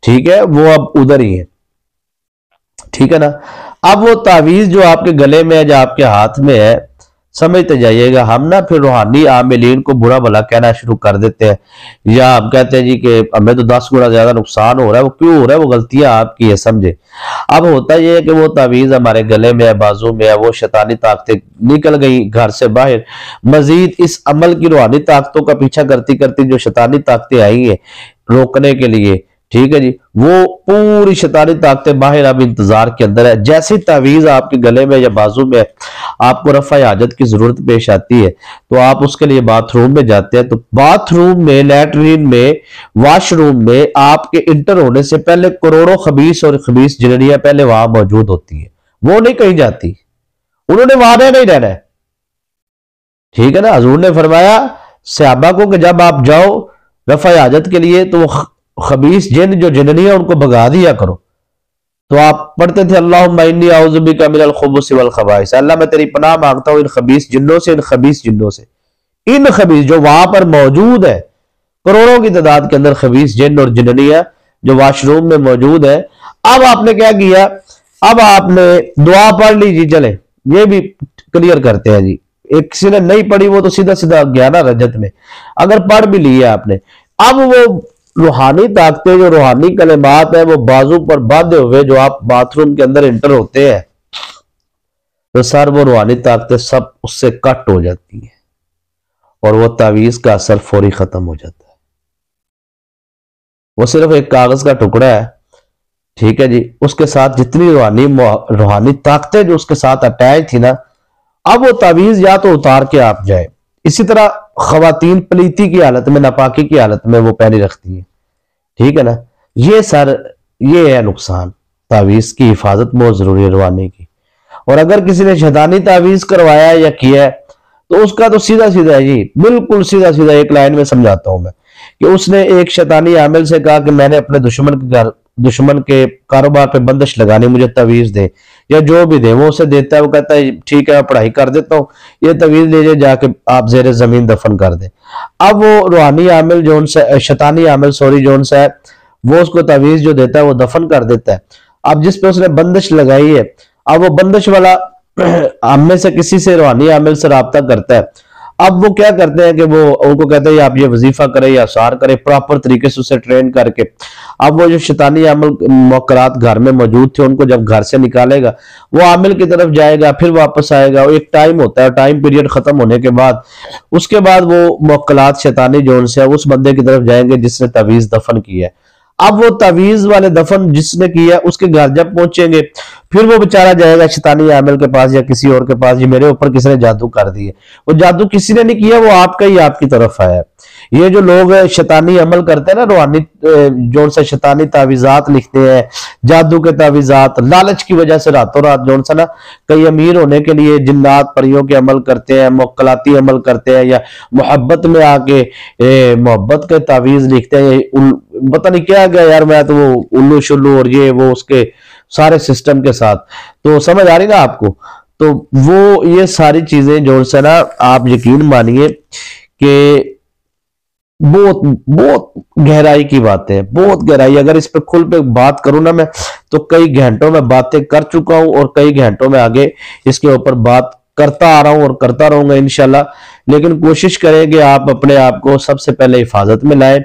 ठीक है, वो अब उधर ही है, ठीक है ना। अब वो तावीज जो आपके गले में है, जो आपके हाथ में है, समझते जाइएगा। हम ना फिर रूहानी आमिलीन को बुरा भला कहना शुरू कर देते हैं, या हम कहते हैं जी कि हमें तो 10 गुना ज्यादा नुकसान हो रहा है। वो क्यों हो रहा है? वो गलतियां आपकी है, समझे। अब होता यह है कि वो तावीज हमारे गले में है, बाजू में है, वो शैतानी ताकतें निकल गई घर से बाहर। मजीद इस अमल की रूहानी ताकतों का पीछा करती करती जो शैतानी ताकतें आई है रोकने के लिए, ठीक है जी, वो पूरी शैतानी ताकतें बाहर अब इंतजार के अंदर है। जैसे तावीज आपके गले में या बाजू में आपको रफ़ा हाजत की जरूरत पेश आती है, तो आप उसके लिए बाथरूम में जाते हैं, तो बाथरूम में, लैट्रीन में, वॉशरूम में आपके इंटर होने से पहले करोड़ों खबीस और खबीस जिन्नियां पहले वहां मौजूद होती है। वो नहीं कहीं जाती, उन्होंने वहां नहीं रहना है, ठीक है ना। हजूर ने फरमाया सहाबा को कि जब आप जाओ रफ़ा हाजत के लिए, तो खबीस जिन जो जिन्नियां उनको भगा दिया करो। तो आप पढ़ते थे अल्लाहुम्मा इन्नी औज़ु बिका मिनल खुबुस वल खबाइस, अल्लाह मैं तेरी पनाह मांगता हूं इन खबीस जिन्नों से, इन खबीस जिन्नों से। इन खबीस जो वहां पर मौजूद है, करोड़ों की तादाद के अंदर खबीस जिन्न और जिन्नियां जो वॉशरूम में मौजूद है। अब आपने क्या किया, अब आपने दुआ पढ़ लीजिए, चले ये भी क्लियर करते हैं जी। एक किसी ने नहीं पढ़ी वो तो सीधा सीधा गया ना रजत में, अगर पढ़ भी ली है आपने। अब वो रूहानी ताकतें, जो रूहानी कलिमात है, वो बाजू पर बांधे हुए जो आप बाथरूम के अंदर इंटर होते हैं, तो सर वो रूहानी ताकतें सब उससे कट हो जाती है और वो तावीज का असर फौरी खत्म हो जाता है। वो सिर्फ एक कागज का टुकड़ा है, ठीक है जी, उसके साथ जितनी रूहानी ताकतें जो उसके साथ अटैच थी ना, अब वो तावीज या तो उतार के आप जाए। इसी तरह खवातीन पलीती की हालत में, नापाकी की हालत में वो पहनी रखती है, ठीक है ना। ये सर ये है नुकसान। तावीज की हिफाजत बहुत जरूरी है रूहानी की। और अगर किसी ने शैतानी तावीज करवाया या किया है, तो उसका तो सीधा सीधा है जी, बिल्कुल सीधा सीधा एक लाइन में समझाता हूं मैं, कि उसने एक शैतानी आमिल से कहा कि मैंने अपने दुश्मन के कारोबार पे बंदिश लगानी, मुझे तवीज दे, या जो भी दे वो उसे देता है। वो कहता है ठीक है मैं पढ़ाई कर देता हूँ, ये तवीज लीजिए, जाके आप जेर जमीन दफन कर दे। अब वो रूहानी आमिल जो उनसे, शैतानी आमिल सॉरी जो उनसे है, वो उसको तवीज जो देता है वो दफन कर देता है। अब जिस पे उसने बंदिश लगाई है, अब वो बंदिश वाला हम में से किसी से रूहानी आमिल से राब्ता करता है। अब वो क्या करते हैं कि वो उनको कहते हैं आप ये वजीफा करें या असार करें, प्रॉपर तरीके से उसे ट्रेन करके। अब वो जो शैतानी आमिल मुवक्कलात घर में मौजूद थे, उनको जब घर से निकालेगा, वो आमिल की तरफ जाएगा, फिर वापस आएगा। एक टाइम होता है, टाइम पीरियड खत्म होने के बाद उसके बाद वो मुवक्कलात शैतानी जोन से उस बंदे की तरफ जाएंगे जिसने तवीज दफन किया है। अब वो तावीज वाले दफन जिसने किया उसके घर जब पहुंचेंगे, फिर वो बेचारा जाएगा शैतानी आमिल के पास या किसी और के पास, ये मेरे ऊपर किसी ने जादू कर दिए। वो जादू किसी ने नहीं किया, वो आपका ही आपकी तरफ आया। ये जो लोग शैतानी अमल करते हैं ना, रूहानी जो से शैतानी तावीजात लिखते हैं, जादू के तावीजात, लालच की वजह से रातों रात जो सा ना कई अमीर होने के लिए जिन्नात परियों के अमल करते हैं, मुक्कलाती अमल करते हैं, या मोहब्बत में आके मोहब्बत के तावीज लिखते हैं, पता नहीं क्या गया यार, मैं तो वो उल्लू शुल्लू और ये वो उसके सारे सिस्टम के साथ। तो समझ आ रही ना आपको? तो वो ये सारी चीजें जो है ना, आप यकीन मानिए कि बहुत बहुत गहराई की बातें हैं, बहुत गहराई। अगर इस पे खुल पे बात करूं ना मैं, तो कई घंटों में बातें कर चुका हूं और कई घंटों में आगे इसके ऊपर बात करता आ रहा हूं और करता रहूंगा इंशाल्लाह। लेकिन कोशिश करें कि आप अपने आप को सबसे पहले हिफाजत में लाएं।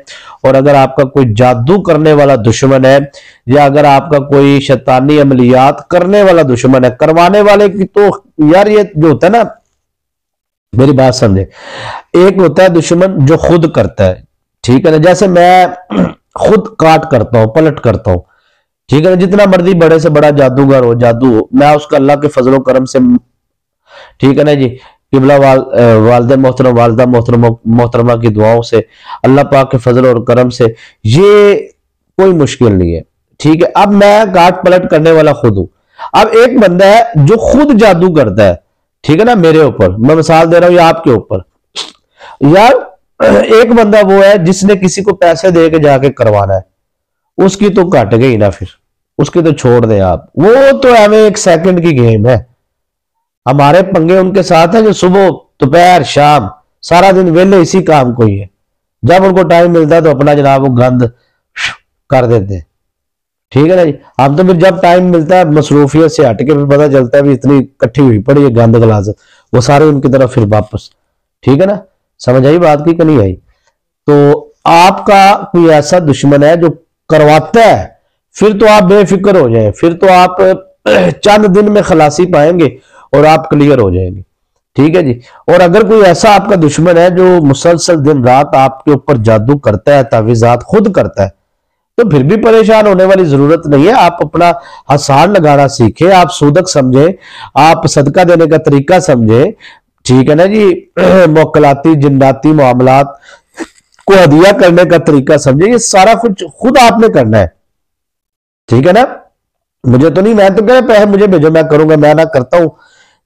और अगर आपका कोई जादू करने वाला दुश्मन है, या अगर आपका कोई शैतानी अमलियात करने वाला दुश्मन है, करवाने वाले की तो यार ये जो होता है ना, मेरी बात समझे, एक होता है दुश्मन जो खुद करता है, ठीक है ना, जैसे मैं खुद काट करता हूं, पलट करता हूं, ठीक है ना, जितना मर्जी बड़े से बड़ा जादूगर हो, जादू हो, मैं उसका अल्लाह के फजलो करम से, ठीक है ना जी, किबला वालदा मोहतरम, वालदा मोहतरमा की दुआओं से, अल्लाह पाक के फजल और करम से ये कोई मुश्किल नहीं है, ठीक है। अब मैं काट पलट करने वाला खुद हूं। अब एक बंदा है जो खुद जादू करता है, ठीक है ना, मेरे ऊपर, मैं मिसाल दे रहा हूं या आपके ऊपर, यार एक बंदा वो है जिसने किसी को पैसे दे के जाके करवाना है, उसकी तो कट गई ना, फिर उसकी तो छोड़ दें आप, वो तो हमें एक सेकंड की गेम है। हमारे पंगे उनके साथ है जो सुबह दोपहर शाम सारा दिन वेले इसी काम को ही है, जब उनको टाइम मिलता है तो अपना जनाब वो गंद कर देते हैं, ठीक है ना जी। हम तो फिर जब टाइम मिलता है मसरूफियत से हट के फिर पता चलता है भी इतनी इकट्ठी हुई पड़ी है गंद गलास, वो सारे उनकी तरफ फिर वापस, ठीक है ना। समझ आई बात की कि नहीं आई? तो आपका कोई ऐसा दुश्मन है जो करवाता है, फिर तो आप बेफिक्र हो जाए, फिर तो आप चंद दिन में खलासी पाएंगे और आप क्लियर हो जाएंगे, ठीक है जी। और अगर कोई ऐसा आपका दुश्मन है जो मुसलसल दिन रात आपके ऊपर जादू करता है, तावीजात खुद करता है, तो फिर भी परेशान होने वाली जरूरत नहीं है। आप अपना हसार लगाना सीखे, आप सूदक समझे, आप सदका देने का तरीका समझे, ठीक है ना जी, मोकलाती जिन्नाती मामलात को हदिया करने का तरीका समझे, ये सारा कुछ खुद आपने करना है, ठीक है ना। मुझे तो नहीं, मैं तो कह रहा पैसे मुझे भेजो मैं करूंगा, मैं ना करता हूं।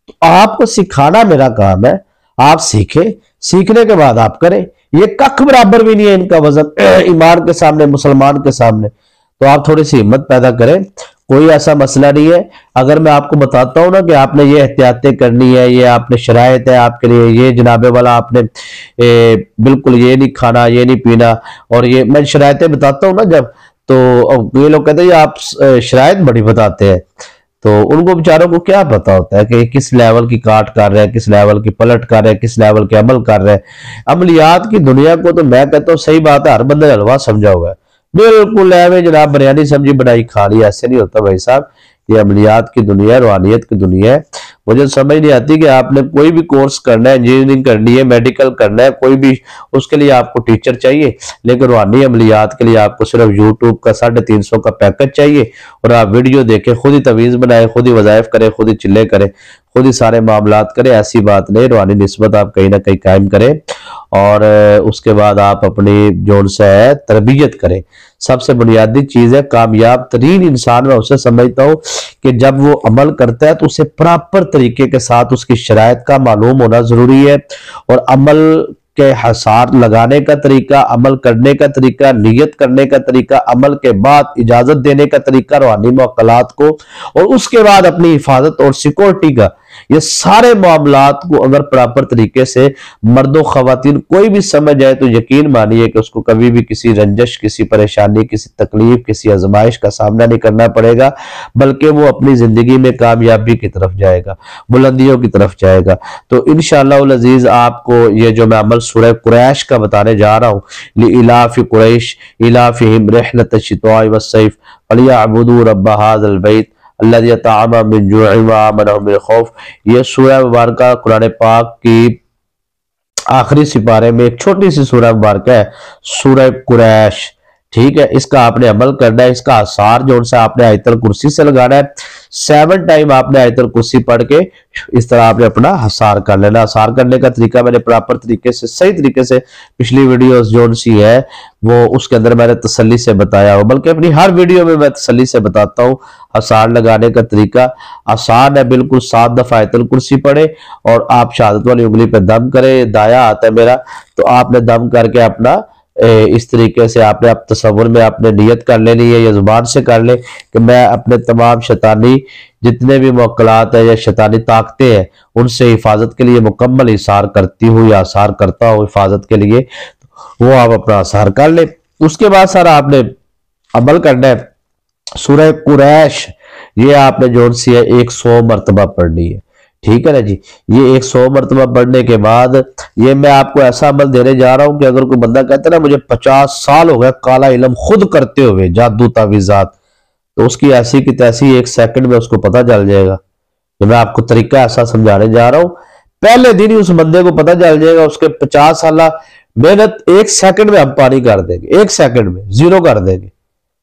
तो आपको सिखाना मेरा काम है, आप सीखे, सीखने के बाद आप करें। ये कख बराबर भी नहीं है इनका वजन ईमान के सामने, मुसलमान के सामने। तो आप थोड़ी सी हिम्मत पैदा करें, कोई ऐसा मसला नहीं है। अगर मैं आपको बताता हूं ना कि आपने ये एहतियातें करनी है, ये आपने शरायत है आपके लिए, ये जनाबे वाला आपने बिल्कुल ये नहीं खाना, ये नहीं पीना, और ये मैं शरायतें बताता हूं ना जब, तो ये लोग कहते हैं आप शरायत बड़ी बताते हैं, तो उनको बेचारों को क्या पता होता है कि किस लेवल की काट कर रहे हैं, किस लेवल की पलट कर रहे हैं, किस लेवल के अमल कर रहे हैं। अमलियात की दुनिया को तो मैं कहता हूँ, सही बात है, हर बंदे हलवा समझा हुआ है, बिल्कुल एवं जनाब बिरयानी सब्जी बनाई खा ली, ऐसे नहीं होता भाई साहब। ये अमलियात की दुनिया है, रूहानियत की दुनिया है। मुझे समझ नहीं आती कि आपने कोई भी कोर्स करना है, इंजीनियरिंग करनी है, मेडिकल करना है, कोई भी, उसके लिए आपको टीचर चाहिए, लेकिन रूहानी अमलियात के लिए आपको सिर्फ यूट्यूब का 350 का पैकेज चाहिए, और आप वीडियो देखें, खुद ही तवीज़ बनाए, खुद ही वज़ाइफ करें, खुद ही चिल्ले करें, खुद ही सारे मामलात करें। ऐसी बात नहीं, रूहानी निस्बत आप कहीं ना कहीं कायम करें, और उसके बाद आप अपनी जो है तरबियत करें। सबसे बुनियादी चीज है, कामयाब तरीन इंसान मैं उसे समझता हूं कि जब वो अमल करता है तो उसे प्रॉपर तरीके के साथ उसकी शरायत का मालूम होना जरूरी है, और अमल के हसार लगाने का तरीका, अमल करने का तरीका, नियत करने का तरीका, अमल के बाद इजाजत देने का तरीका रूहानी मुअक्कलात को, और उसके बाद अपनी हिफाजत और सिक्योरिटी का, ये सारे मामलात को अगर प्रॉपर तरीके से मर्दो खवातीन कोई भी समझ जाए तो यकीन मानिए कि उसको कभी भी किसी रंजश, किसी परेशानी, किसी तकलीफ, किसी आजमाइश का सामना नहीं करना पड़ेगा, बल्कि वो अपनी जिंदगी में कामयाबी की तरफ जाएगा, बुलंदियों की तरफ जाएगा। तो इंशाअल्लाह अज़ीज आपको ये जो मैं अमल सूरह कुरैश का बताने जा रहा हूँ, लिइलाफि कुरैश इलाफिहिम रिहलत अश-शित्वा'i वस-सैफ फलियअबुदू रब्ब हाज़ल बैत अल्लज़ी अतअमहुम मिन जूइन व आमनहुम मिन खौफ। ये सूरह मुबारक कुरान पाक की आखिरी सिपारे में एक छोटी सी सूरह मुबारक है, सूरह कुरैश, ठीक है, इसका आपने अमल करना है। इसका आसार जो सा आपने आयतल कुर्सी से लगाना है। 7 टाइम आपने आयतल कुर्सी पढ़ के इस तरह आपने अपना हसार कर लेना। हसार करने का तरीका मैंने प्रॉपर तरीके से, सही तरीके से पिछली वीडियोस जो सी है वो उसके अंदर मैंने तसल्ली से बताया हो, बल्कि अपनी हर वीडियो में मैं तसल्ली से बताता हूँ हसार लगाने का तरीका। आसान है बिल्कुल। 7 दफा आयतल कुर्सी पढ़े और आप शहादत वाली उंगली पे दम करें। दाया आता है मेरा, तो आपने दम करके अपना इस तरीके से आपने आप तसव्वुर में आपने नियत कर लेनी है या जुबान से कर ले कि मैं अपने तमाम शैतानी जितने भी मुवक्कलात है या शैतानी ताकतें हैं उनसे हिफाजत के लिए मुकम्मल इसार करती हूँ या आसार करता हूँ हिफाजत के लिए, वो आप अपना आसार कर ले। उसके बाद सर आपने अमल करना है। सूरह कुरैश ये आपने जो सी है 100 मरतबा पढ़नी है। ठीक है ना जी। ये 100 मरतबा पढ़ने के बाद ये मैं आपको ऐसा अमल देने जा रहा हूं कि अगर कोई बंदा कहता है ना मुझे 50 साल हो गया काला इल्म खुद करते हुए जादू तावीज़ात, तो उसकी ऐसी की तैसी 1 सेकंड में उसको पता चल जाएगा। कि मैं आपको तरीका ऐसा समझाने जा रहा हूं, पहले दिन ही उस बंदे को पता चल जाएगा। उसके 50 साल मेहनत 1 सेकंड में हम पानी कर देंगे, 1 सेकंड में जीरो कर देंगे।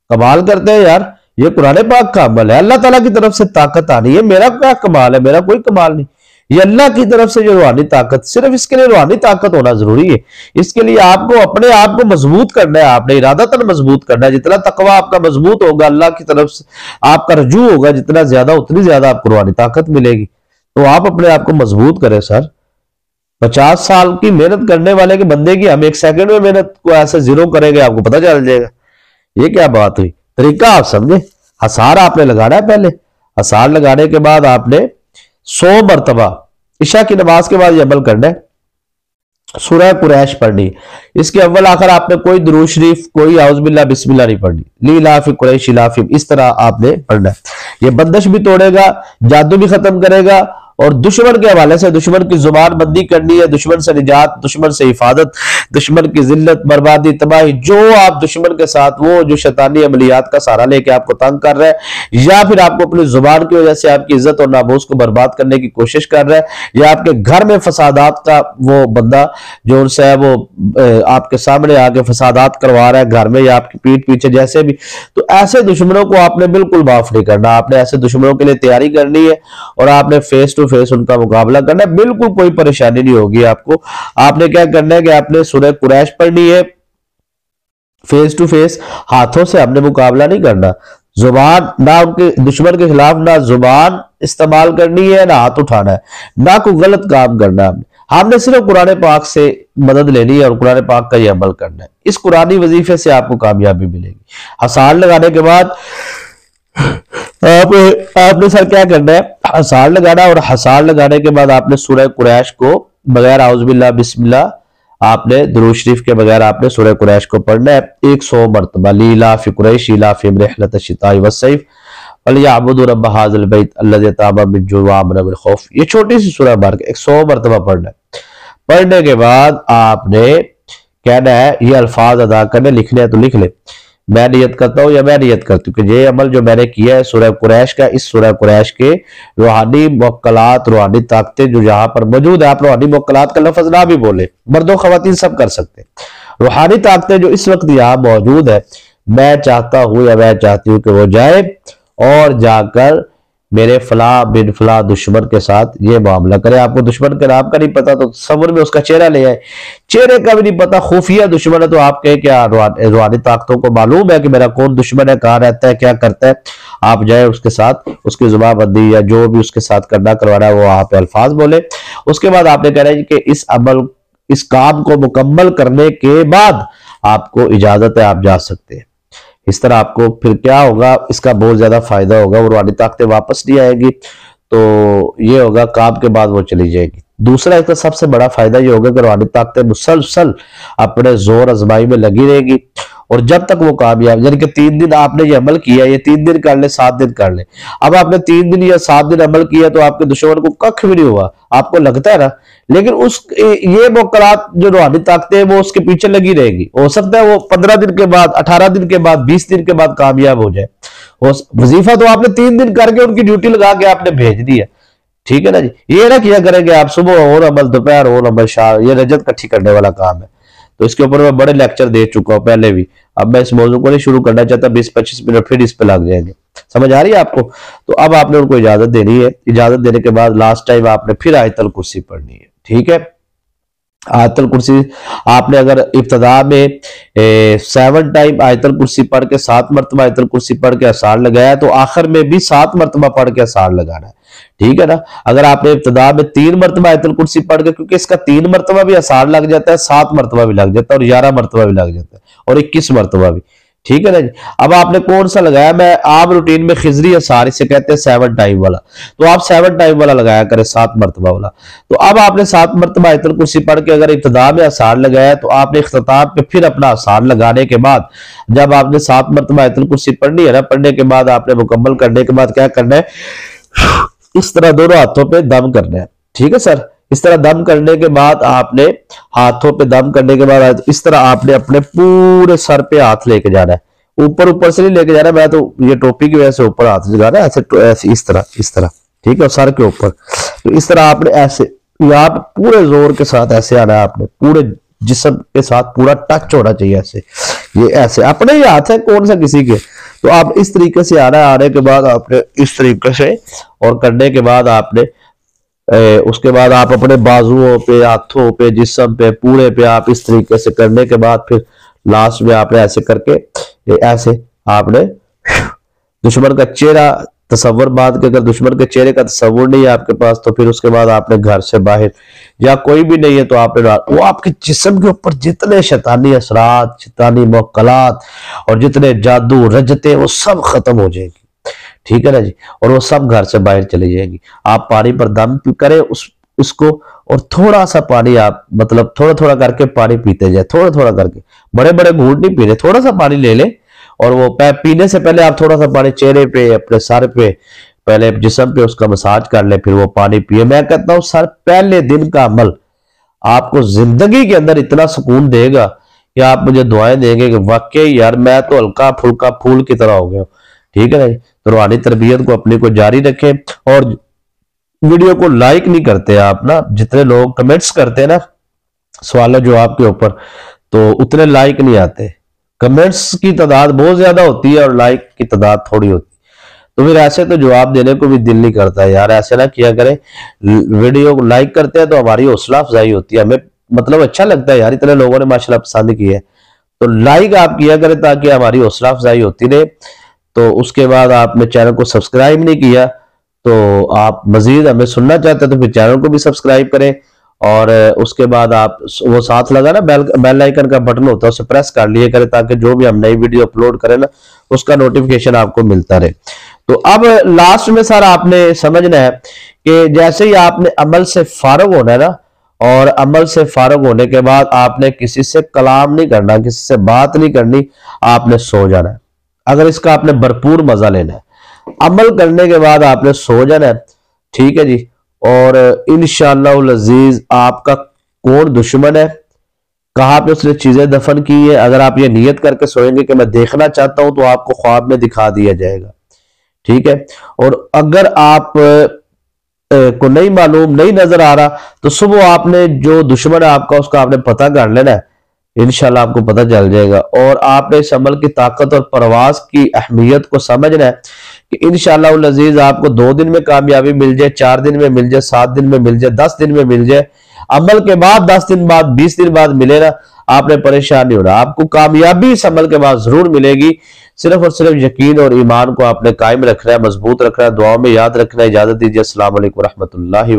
कमाल करते हैं यार, ये कुरान पाक का अमल है। अल्लाह ताला की तरफ से ताकत आनी है। मेरा क्या कमाल है, मेरा कोई कमाल नहीं। ये अल्लाह की तरफ से जो रूहानी ताकत, सिर्फ इसके लिए रूहानी ताकत होना जरूरी है। इसके लिए आपको अपने आप को मजबूत करना है, आपने इरादतन मजबूत करना है। जितना तकवा आपका मजबूत होगा, अल्लाह की तरफ से आपका रजू होगा जितना ज्यादा, उतनी ज्यादा आपको रूहानी ताकत मिलेगी। तो आप अपने आप को मजबूत करें सर। 50 साल की मेहनत करने वाले के बंदे की हम 1 सेकंड में मेहनत को ऐसे जीरो करेंगे, आपको पता चल जाएगा। ये क्या बात हुई। तरीका आप समझे। हसार आपने लगाना है। पहले हसार लगाने के बाद आपने 100 मरतबा इशा की नमाज के बाद ये अमल करना है। सूरह कुरैश पढ़नी। इसके अव्वल आखिर आपने कोई दुरूद शरीफ, कोई आउज़ बिस्मिल्लाह नहीं पढ़नी। ली लाफी कुरैश लाफी इस तरह आपने पढ़ना है। ये बंदिश भी तोड़ेगा, जादू भी खत्म करेगा और दुश्मन के हवाले से दुश्मन की जुबान बंदी करनी है, दुश्मन से निजात, दुश्मन से हिफाजत, दुश्मन की जिल्लत, बर्बादी, तबाही, जो आप दुश्मन के साथ वो जो शैतानी अमलियात का सहारा लेके आपको तंग कर रहा है या फिर आपको अपनी जुबान की वजह से आपकी इज्जत और नामूस को बर्बाद करने की कोशिश कर रहा है या आपके घर में फसादात का वो बंदा जो उनसे है वो आपके सामने आके फसादात करवा रहा है घर में या आपकी पीठ पीछे जैसे भी, तो ऐसे दुश्मनों को आपने बिल्कुल माफ नहीं करना। आपने ऐसे दुश्मनों के लिए तैयारी करनी है और आपने फेस टू फेस उनका मुकाबला करना है। बिल्कुल कोई परेशानी नहीं होगी आपको। आपने क्या करना है कि आपने सूरह कुरैश पढ़नी है। फेस टू फेस हाथों से हमने मुकाबला नहीं करना। जुबान ना उनके दुश्मन के खिलाफ ना जुबान इस्तेमाल करनी है, ना हाथ उठाना है, ना कोई गलत काम करना है। हमने सिर्फ कुरान पाक से मदद लेनी है और कुरान पाक का ये अमल करना है। इस कुरानी वजीफे से आपको कामयाबी मिलेगी। हसार लगाने के बाद आपने सर क्या करना है, हसार लगाना और हसार लगाने के बाद आपने सूरह कुरैश को बगैर आउज़ बिस्मिल्लाह आपने दुरूद शरीफ के बगैर आपने सूरह कुरैश को पढ़ना है 100 मरतबा। लीलाफि कुरैश इलाफिहिम रिहलत अश-शिताई वस-सैफ फलयअबुदू रब्ब हाज़िल बैत अल्लज़ी अतअमहुम मिन जुअ व आमनहुम मिन खौफ। ये छोटी सी सूरह भर के 100 मरतबा पढ़ना है। पढ़ने के बाद आपने कहना है ये अल्फाज अदा करने, लिखने हैं तो लिख ले। मैं नियत करता हूँ या मैं नियत करती हूँ कि ये अमल जो मैंने किया है सूरह कुरैश का, इस सूरह कुरैश के रूहानी मुवक्कलात, रूहानी ताकतें जो यहाँ पर मौजूद है, आप रूहानी मुवक्कलात का लफ्ज ना भी बोले, मर्दों खवातीन सब कर सकते हैं। रूहानी ताकतें जो इस वक्त यहाँ मौजूद है, मैं चाहता हूँ या मैं चाहती हूँ कि वो जाए और जाकर मेरे फला बिन फला दुश्मन के साथ ये मामला करे। आपको दुश्मन के नाम का नहीं पता तो सब्र में उसका चेहरा ले आए। चेहरे का भी नहीं पता, खुफिया दुश्मन है, तो आप कहे क्या रूहानी ताकतों को मालूम है कि मेरा कौन दुश्मन है, कहाँ रहता है, क्या करता है। आप जाए उसके साथ, उसकी जुबानबंदी या जो भी उसके साथ करना करवाना है वो वहां पे अल्फाज बोले। उसके बाद आपने कहना है कि इस अमल, इस काम को मुकम्मल करने के बाद आपको इजाजत है, आप जा सकते हैं। इस तरह आपको फिर क्या होगा, इसका बहुत ज्यादा फायदा होगा। वो रूहानी ताकतें वापस नहीं आएगी, तो ये होगा काम के बाद वो चली जाएगी। दूसरा इसका सबसे बड़ा फायदा ये होगा कि रूहानी ताकतें मुसलसल अपने जोर आजमाई में लगी रहेगी और जब तक वो कामयाब, यानी कि 3 दिन आपने ये अमल किया, ये 3 दिन कर ले, 7 दिन कर ले। अब आपने 3 दिन या 7 दिन अमल किया तो आपके दुश्मन को कख भी नहीं हुआ, आपको लगता है ना, लेकिन उस ये मुवक्कलात जो रूहानी ताकतें वो उसके पीछे लगी रहेगी। हो सकता है वो 15 दिन के बाद, 18 दिन के बाद, 20 दिन के बाद कामयाब हो जाए। वजीफा तो आपने 3 दिन करके उनकी ड्यूटी लगा के आपने भेज दी है। ठीक है ना जी। ये ना किया करेंगे आप सुबह और अमल, दोपहर और अमल, शाम, ये रजत इकट्ठी करने वाला काम है। तो इसके ऊपर मैं बड़े लेक्चर दे चुका हूं पहले भी, अब मैं इस मौजू को नहीं शुरू करना चाहता, 20-25 मिनट फिर इस पे लग जाएंगे। समझ आ रही है आपको? तो अब आपने उनको इजाजत देनी है। इजाजत देने के बाद लास्ट टाइम आपने फिर आयतल कुर्सी पढ़नी है। ठीक है, आयतल कुर्सी आपने अगर इब्तदा में 7 टाइम आयतल कुर्सी पढ़ के 7 मरतबा आयतल कुर्सी पढ़ के आसार लगाया, तो आखिर में भी 7 मरतबा पढ़ के आसार लगाना है। ठीक है ना। अगर आपने इब्तदा में 3 मरतबा आयतल कुर्सी पढ़ के, क्योंकि इसका 3 मरतबा भी आसार लग जाता है, 7 मरतबा भी लग जाता है, और 11 मरतबा भी लग जाता है, और 21 मरतबा भी। ठीक है ना जी। अब आपने कौन सा लगाया? मैं आम रूटीन में खिजरी आसार, इसे कहते हैं 7 टाइम वाला, तो आप 7 टाइम वाला लगाया करें, 7 मरतबा वाला। तो अब आपने 7 मरतबा आयतल कुर्सी पढ़ के अगर इब्तिदा में आसार लगाया, तो आपने इख्तिताम पे फिर अपना आसार लगाने के बाद, जब आपने 7 मरतबा आयतल कुर्सी पढ़नी है ना, पढ़ने के बाद आपने मुकम्मल करने के बाद क्या करना है? इस तरह दोनों हाथों पे दम करना है। ठीक है सर। इस तरह दम करने के बाद आपने हाथों पे दम करने के बाद इस तरह आपने अपने पूरे सर पे हाथ लेके जाना है। ऊपर ऊपर से नहीं लेके जाना, मैं तो ये टोपी की वजह से ऊपर हाथ लगा रहा है, ऐसे इस तरह। ठीक है, सर के ऊपर। तो इस तरह आपने ऐसे यहाँ पे पूरे जोर के साथ ऐसे आना है, आपने पूरे जिस्म के साथ पूरा टच होना चाहिए ऐसे। ये ऐसे अपने ही हाथ है, कौन सा किसी के। तो आप इस तरीके से आना है। आने के बाद आपने इस तरीके से और करने के बाद आपने उसके बाद आप अपने बाजुओं पे, हाथों पे, जिस्म पे, पूरे पे आप इस तरीके से करने के बाद फिर लास्ट में आपने ऐसे करके ऐसे आपने दुश्मन का चेहरा तस्वर, बात के अगर दुश्मन के चेहरे का तस्वर नहीं है आपके पास, तो फिर उसके बाद आपने घर से बाहर या कोई भी नहीं है तो आपने वो आपके जिस्म के ऊपर जितने शैतानी असरात, शैतानी मौकलात और जितने जादू रजते, वो सब खत्म हो जाएगी। ठीक है ना जी। और वो सब घर से बाहर चली जाएगी। आप पानी पर दम करें उसको, और थोड़ा सा पानी आप मतलब थोड़ा थोड़ा करके पानी पीते जाए, थोड़ा थोड़ा करके, बड़े बड़े घूंट नहीं पीने, थोड़ा सा पानी ले ले। और वो पीने से पहले आप थोड़ा सा पानी चेहरे पे, अपने सर पे, पहले जिस्म पे उसका मसाज कर ले, फिर वो पानी पिए। मैं कहता हूँ सर, पहले दिन का अमल आपको जिंदगी के अंदर इतना सुकून देगा कि आप मुझे दुआएं देंगे कि वाकई यार मैं तो हल्का फुल्का फूल की तरह हो गया। ठीक है ना। तो रूहानी तरबियत को अपनी को जारी रखें। और वीडियो को लाइक नहीं करते आप ना, जितने लोग कमेंट्स करते हैं ना सवाल जवाब के ऊपर, तो उतने लाइक नहीं आते। कमेंट्स की तादाद बहुत ज्यादा होती है और लाइक की तादाद थोड़ी होती है। तो फिर ऐसे तो जवाब देने को भी दिल नहीं करता है यार। ऐसे ना किया करें, वीडियो को लाइक करते हैं तो हमारी हौसला अफजाई होती है, हमें मतलब अच्छा लगता है यार, इतने लोगों ने माशाल्लाह पसंद की है। तो लाइक आप किया करें ताकि हमारी हौसला अफजाई होती रहे। तो उसके बाद आपने चैनल को सब्सक्राइब नहीं किया, तो आप मजीद हमें सुनना चाहते हैं तो फिर चैनल को भी सब्सक्राइब करें। और उसके बाद आप वो साथ लगा ना बेल आइकन का बटन होता है, उसे प्रेस कर लिए करें ताकि जो भी हम नई वीडियो अपलोड करें ना उसका नोटिफिकेशन आपको मिलता रहे। तो अब लास्ट में सर आपने समझना है कि जैसे ही आपने अमल से फारग होना है ना, और अमल से फारग होने के बाद आपने किसी से कलाम नहीं करना, किसी से बात नहीं करनी, आपने सो जाना है। अगर इसका आपने भरपूर मजा लेना है, अमल करने के बाद आपने सो जाना है। ठीक है जी। और इंशाअल्लाह अजीज आपका कौन दुश्मन है, कहां पे उसने चीजें दफन की है, अगर आप ये नियत करके सोएंगे कि मैं देखना चाहता हूं, तो आपको ख्वाब में दिखा दिया जाएगा। ठीक है। और अगर आप को नहीं मालूम, नहीं नजर आ रहा, तो सुबह आपने जो दुश्मन है आपका उसका आपने पता कर लेना है, इंशाल्लाह आपको पता चल जाएगा। और आपने इस अमल की ताकत और परवाज की अहमियत को समझना है कि इंशाल्लाह अज़ीज आपको 2 दिन में कामयाबी मिल जाए, 4 दिन में मिल जाए, 7 दिन में मिल जाए, 10 दिन में मिल जाए, अमल के बाद 10 दिन बाद, 20 दिन बाद मिले ना, आपने परेशान नहीं होना, आपको कामयाबी इस अमल के बाद जरूर मिलेगी। सिर्फ और सिर्फ यकीन और ईमान को आपने कायम रखना है, मजबूत रखना है, दुआओं में याद रखना है। इजाजत दीजिए। अस्सलाम वालेकुम रहमतुल्लाहि।